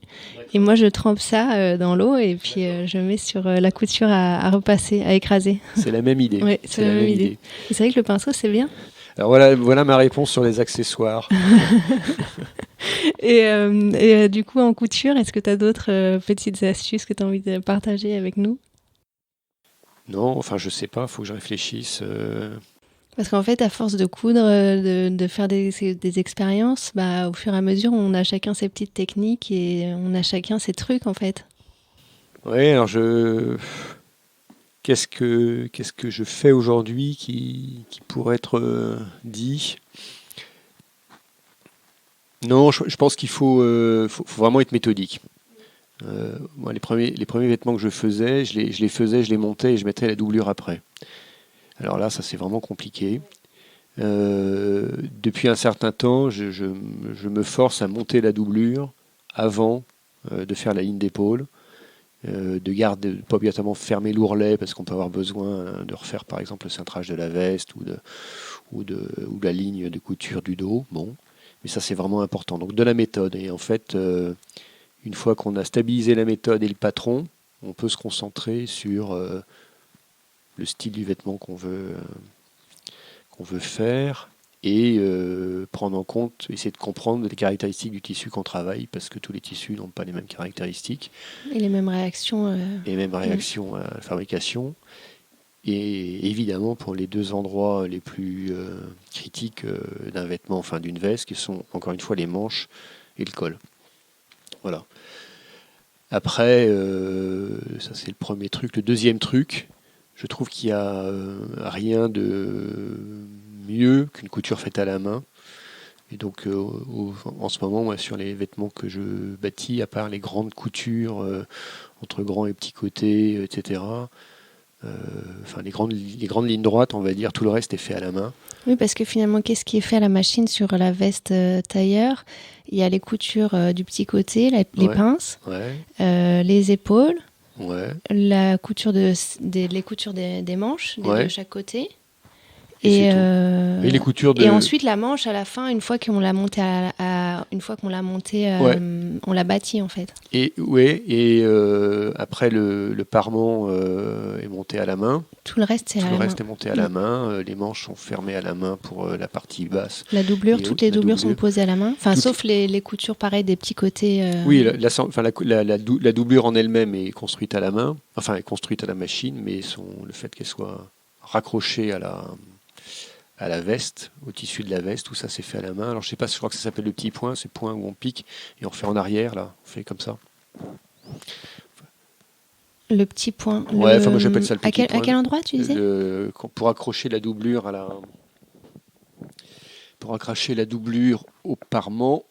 Speaker 2: Et moi je trempe ça dans l'eau, et puis je mets sur la couture à repasser, à écraser.
Speaker 1: C'est la même idée.
Speaker 2: Oui, c'est la même idée. Et c'est vrai que le pinceau c'est bien.
Speaker 1: Alors voilà ma réponse sur les accessoires.
Speaker 2: Et du coup, en couture, est-ce que tu as d'autres petites astuces que tu as envie de partager avec nous?
Speaker 1: Non, enfin je sais pas, faut que je réfléchisse.
Speaker 2: Parce qu'en fait, à force de coudre, de faire des expériences, bah, au fur et à mesure, on a chacun ses petites techniques et on a chacun ses trucs, en fait.
Speaker 1: Oui, alors qu'est-ce que je fais aujourd'hui qui pourrait être dit? Non, je pense qu'il faut vraiment être méthodique. Moi, les premiers vêtements que je faisais, je les faisais, je les montais et je mettais la doublure après. Alors là, ça c'est vraiment compliqué. Depuis un certain temps, je me force à monter la doublure avant de faire la ligne d'épaule, de garder, pas obligatoirement fermer l'ourlet parce qu'on peut avoir besoin de refaire par exemple le cintrage de la veste ou la ligne de couture du dos. Bon, mais ça c'est vraiment important. Donc de la méthode. Et en fait, une fois qu'on a stabilisé la méthode et le patron, on peut se concentrer sur le style du vêtement qu'on veut faire et prendre en compte, essayer de comprendre les caractéristiques du tissu qu'on travaille, parce que tous les tissus n'ont pas les mêmes caractéristiques.
Speaker 2: Et les mêmes réactions.
Speaker 1: Et les mêmes réactions à la fabrication. Et évidemment, pour les deux endroits les plus critiques d'un vêtement, enfin d'une veste, qui sont encore une fois les manches et le col. Voilà. Après, ça c'est le premier truc. Le deuxième truc, je trouve qu'il n'y a rien de mieux qu'une couture faite à la main. Et donc en ce moment, moi, sur les vêtements que je bâtis, à part les grandes coutures entre grands et petits côtés, etc., enfin les grandes lignes droites, on va dire, tout le reste est fait à la main.
Speaker 2: Oui, parce que finalement, qu'est-ce qui est fait à la machine sur la veste tailleur? Il y a les coutures du petit côté, les pinces, les épaules, la couture les coutures des manches, de chaque côté. Et
Speaker 1: les coutures
Speaker 2: et ensuite la manche à la fin, une fois qu'on l'a montée, on l'a bâtie en fait.
Speaker 1: Et après le parement est monté à la main.
Speaker 2: Tout le reste
Speaker 1: est monté à la main. Les manches sont fermées à la main pour la partie basse.
Speaker 2: La doublure, toutes les doublures sont posées à la main. Enfin, sauf les coutures pareil des petits côtés.
Speaker 1: Oui, la doublure en elle-même est construite à la main. Enfin, elle est construite à la machine, mais le fait qu'elle soit raccrochée à la veste, au tissu de la veste, tout ça c'est fait à la main. Alors je sais pas, je crois que ça s'appelle le petit point, c'est le point où on pique et on fait en arrière, là, on fait comme ça.
Speaker 2: Le petit point.
Speaker 1: Ouais, enfin moi j'appelle ça le petit point.
Speaker 2: À quel endroit tu disais
Speaker 1: pour accrocher la doublure pour accrocher la doublure au parement.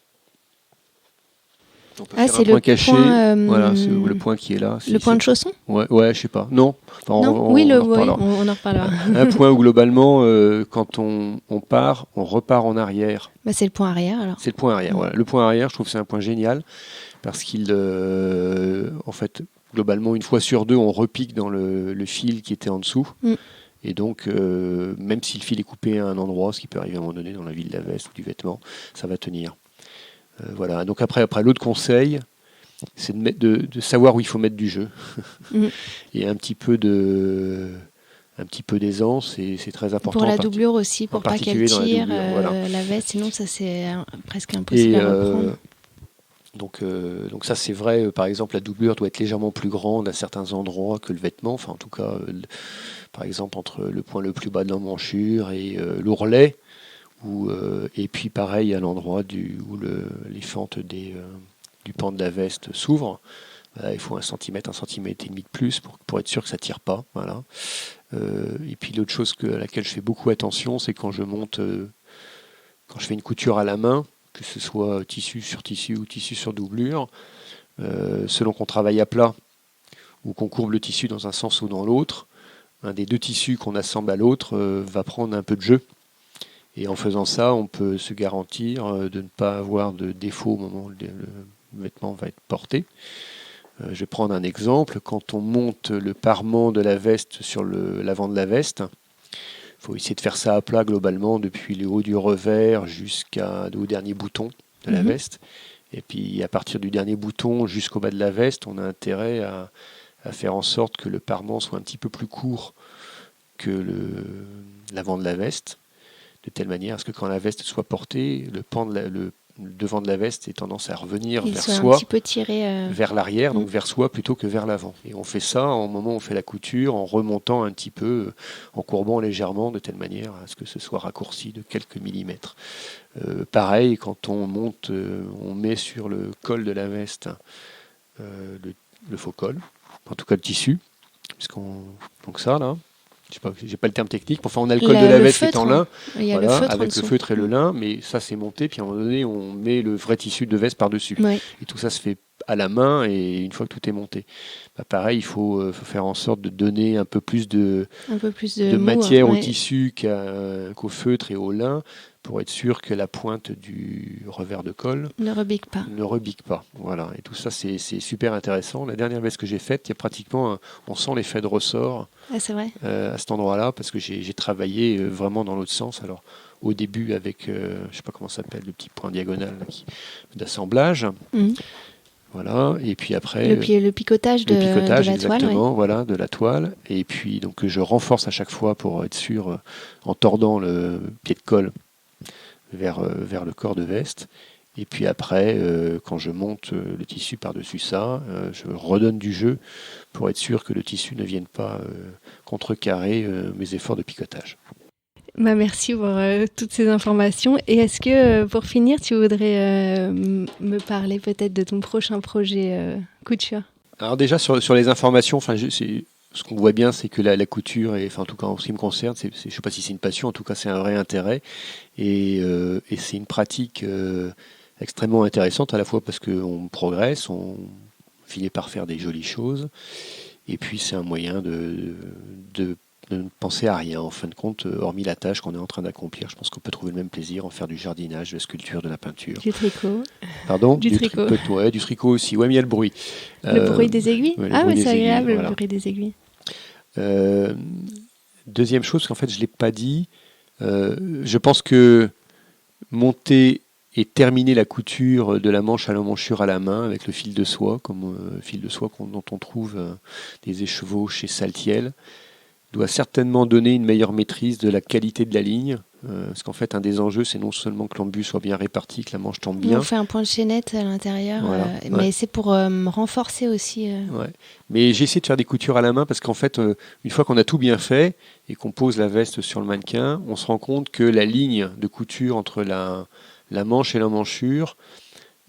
Speaker 2: C'est le
Speaker 1: caché.
Speaker 2: Voilà,
Speaker 1: c'est le point qui est là.
Speaker 2: Le point de chausson.
Speaker 1: Ouais, je sais pas. Non.
Speaker 2: On en reparlera.
Speaker 1: Un point où globalement, quand on part, on repart en arrière.
Speaker 2: Bah, c'est le point arrière alors.
Speaker 1: C'est le point arrière. Voilà. Le point arrière, je trouve que c'est un point génial parce qu'il, en fait, globalement, une fois sur deux, on repique dans le fil qui était en dessous. Et donc, même si le fil est coupé à un endroit, ce qui peut arriver à un moment donné dans la vie de la veste ou du vêtement, ça va tenir. Voilà. Donc après l'autre conseil, c'est de savoir où il faut mettre du jeu et un petit peu d'aisance, et c'est très important.
Speaker 2: Pour la doublure aussi, pour pas qu'elle tire la veste, sinon ça c'est presque impossible à reprendre.
Speaker 1: Donc ça c'est vrai, par exemple la doublure doit être légèrement plus grande à certains endroits que le vêtement, enfin en tout cas par exemple entre le point le plus bas de l'emmanchure et l'ourlet, et puis pareil à l'endroit où les fentes du pan de la veste s'ouvrent. Il faut 1 cm, 1 cm et demi de plus pour être sûr que ça ne tire pas. Voilà. Et puis l'autre chose à laquelle je fais beaucoup attention, c'est quand je fais une couture à la main, que ce soit tissu sur tissu ou tissu sur doublure, selon qu'on travaille à plat ou qu'on courbe le tissu dans un sens ou dans l'autre, un des deux tissus qu'on assemble à l'autre va prendre un peu de jeu. Et en faisant ça, on peut se garantir de ne pas avoir de défaut au moment où le vêtement va être porté. Je vais prendre un exemple. Quand on monte le parement de la veste sur l'avant de la veste, il faut essayer de faire ça à plat globalement depuis le haut du revers jusqu'au dernier bouton de la veste. Et puis à partir du dernier bouton jusqu'au bas de la veste, on a intérêt à faire en sorte que le parement soit un petit peu plus court que l'avant de la veste. de telle manière à ce que quand la veste soit portée, le devant de la veste ait tendance à revenir vers soi,
Speaker 2: un petit peu tiré,
Speaker 1: vers l'arrière, donc vers soi plutôt que vers l'avant. Et on fait ça au moment où on fait la couture, en remontant un petit peu, en courbant légèrement, de telle manière à ce que ce soit raccourci de quelques millimètres. Pareil, quand on monte, on met sur le col de la veste le faux col, en tout cas le tissu, donc ça là. J'ai pas le terme technique. Enfin, on a le col de la veste qui est en lin, avec le feutre et le lin, mais ça c'est monté. Puis à un moment donné, on met le vrai tissu de veste par-dessus.
Speaker 2: Ouais.
Speaker 1: Et tout ça se fait à la main. Et une fois que tout est monté, pareil, il faut faire en sorte de donner un peu plus de matière au tissu qu'au feutre et au lin, pour être sûr que la pointe du revers de col
Speaker 2: ne rebique pas.
Speaker 1: Voilà. Et tout ça, c'est super intéressant. La dernière veste que j'ai faite, il y a pratiquement, on sent l'effet de ressort
Speaker 2: c'est vrai.
Speaker 1: à cet endroit-là, parce que j'ai travaillé vraiment dans l'autre sens. Alors, au début, avec, je ne sais pas comment ça s'appelle, le petit point diagonal d'assemblage. Voilà. Et puis après,
Speaker 2: le picotage de la toile.
Speaker 1: Exactement, voilà, de la toile. Et puis, donc, je renforce à chaque fois pour être sûr, en tordant le pied de colle vers le corps de veste. Et puis après, quand je monte le tissu par-dessus ça, je redonne du jeu pour être sûr que le tissu ne vienne pas contrecarrer mes efforts de picotage.
Speaker 2: Merci pour toutes ces informations. Et est-ce que, pour finir, tu voudrais me parler peut-être de ton prochain projet couture ? Alors
Speaker 1: déjà, sur les informations, ce qu'on voit bien, c'est que la couture, en tout cas en ce qui me concerne, je ne sais pas si c'est une passion, en tout cas c'est un vrai intérêt. Et c'est une pratique extrêmement intéressante, à la fois parce qu'on progresse, on finit par faire des jolies choses, et puis c'est un moyen de ne penser à rien, en fin de compte, hormis la tâche qu'on est en train d'accomplir. Je pense qu'on peut trouver le même plaisir en faire du jardinage, de la sculpture, de la peinture.
Speaker 2: Du tricot.
Speaker 1: Pardon ?
Speaker 2: Du tricot.
Speaker 1: Du tricot aussi. Ouais, mais il y a le bruit.
Speaker 2: Le bruit des aiguilles ?
Speaker 1: C'est
Speaker 2: agréable,
Speaker 1: voilà.
Speaker 2: Le bruit des aiguilles.
Speaker 1: Deuxième chose, qu'en fait, je ne l'ai pas dit, je pense que monter et terminer la couture de la manche à l'emmanchure à la main avec le fil de soie, dont on trouve des écheveaux chez Saltiel, doit certainement donner une meilleure maîtrise de la qualité de la ligne. Parce qu'en fait, un des enjeux, c'est non seulement que l'embu soit bien réparti, que la manche tombe bien.
Speaker 2: On fait un point de chaînette à l'intérieur,
Speaker 1: voilà,
Speaker 2: mais c'est pour renforcer aussi.
Speaker 1: Ouais. Mais j'ai essayé de faire des coutures à la main parce qu'en fait, une fois qu'on a tout bien fait et qu'on pose la veste sur le mannequin, on se rend compte que la ligne de couture entre la manche et l'emmanchure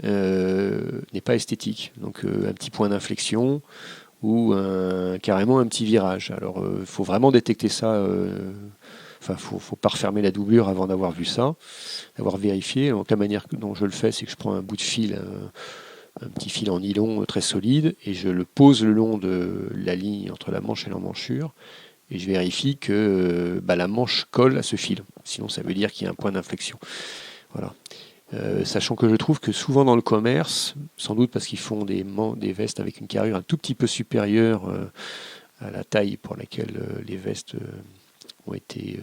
Speaker 1: n'est pas esthétique. Donc un petit point d'inflexion ou carrément un petit virage. Alors il faut vraiment détecter ça. Faut pas refermer la doublure avant d'avoir vu ça, d'avoir vérifié. Donc la manière dont je le fais, c'est que je prends un bout de fil, un petit fil en nylon très solide, et je le pose le long de la ligne entre la manche et l'emmanchure, et je vérifie que la manche colle à ce fil. Sinon, ça veut dire qu'il y a un point d'inflexion. Voilà. Sachant que je trouve que souvent dans le commerce, sans doute parce qu'ils font des vestes avec une carrure un tout petit peu supérieure à la taille pour laquelle les vestes ont été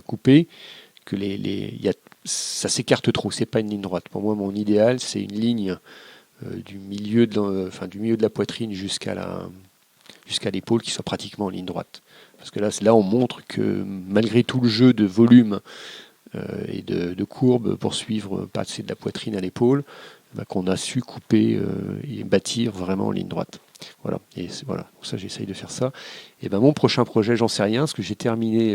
Speaker 1: coupées, que ça s'écarte trop, c'est pas une ligne droite. Pour moi, mon idéal, c'est une ligne du milieu de la poitrine jusqu'à l'épaule qui soit pratiquement en ligne droite. Parce que là, on montre que malgré tout le jeu de volume et de courbe pour suivre, passer de la poitrine à l'épaule, qu'on a su couper et bâtir vraiment en ligne droite. Voilà. Et voilà. Pour ça, j'essaye de faire ça. Et mon prochain projet, j'en sais rien, parce que j'ai terminé.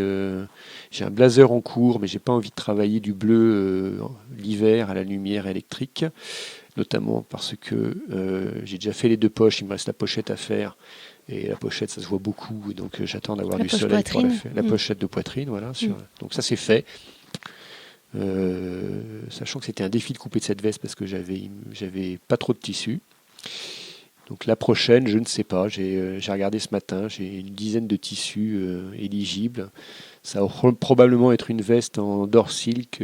Speaker 1: J'ai un blazer en cours, mais j'ai pas envie de travailler du bleu l'hiver à la lumière électrique, notamment parce que j'ai déjà fait les deux poches. Il me reste la pochette à faire. Et la pochette, ça se voit beaucoup, donc j'attends d'avoir du soleil pour la faire. La pochette de poitrine, voilà. Donc ça, c'est fait. Sachant que c'était un défi de couper de cette veste parce que j'avais pas trop de tissu. Donc la prochaine, je ne sais pas. J'ai regardé ce matin, j'ai une dizaine de tissus éligibles. Ça va probablement être une veste en dor silk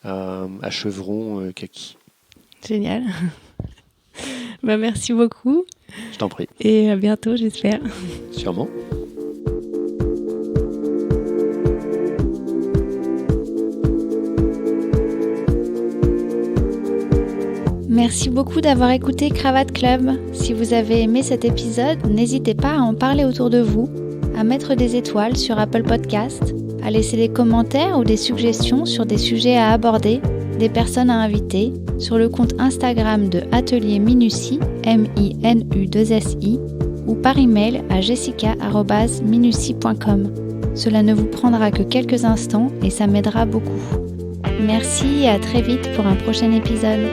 Speaker 1: à chevron kaki.
Speaker 2: Génial. Merci beaucoup.
Speaker 1: Je t'en prie.
Speaker 2: Et à bientôt, j'espère.
Speaker 1: Sûrement.
Speaker 2: Merci beaucoup d'avoir écouté Cravate Club. Si vous avez aimé cet épisode, n'hésitez pas à en parler autour de vous, à mettre des étoiles sur Apple Podcast, à laisser des commentaires ou des suggestions sur des sujets à aborder, des personnes à inviter, sur le compte Instagram de Atelier Minutie, MINU2SI, ou par email à jessica@minutie.com. Cela ne vous prendra que quelques instants et ça m'aidera beaucoup. Merci et à très vite pour un prochain épisode.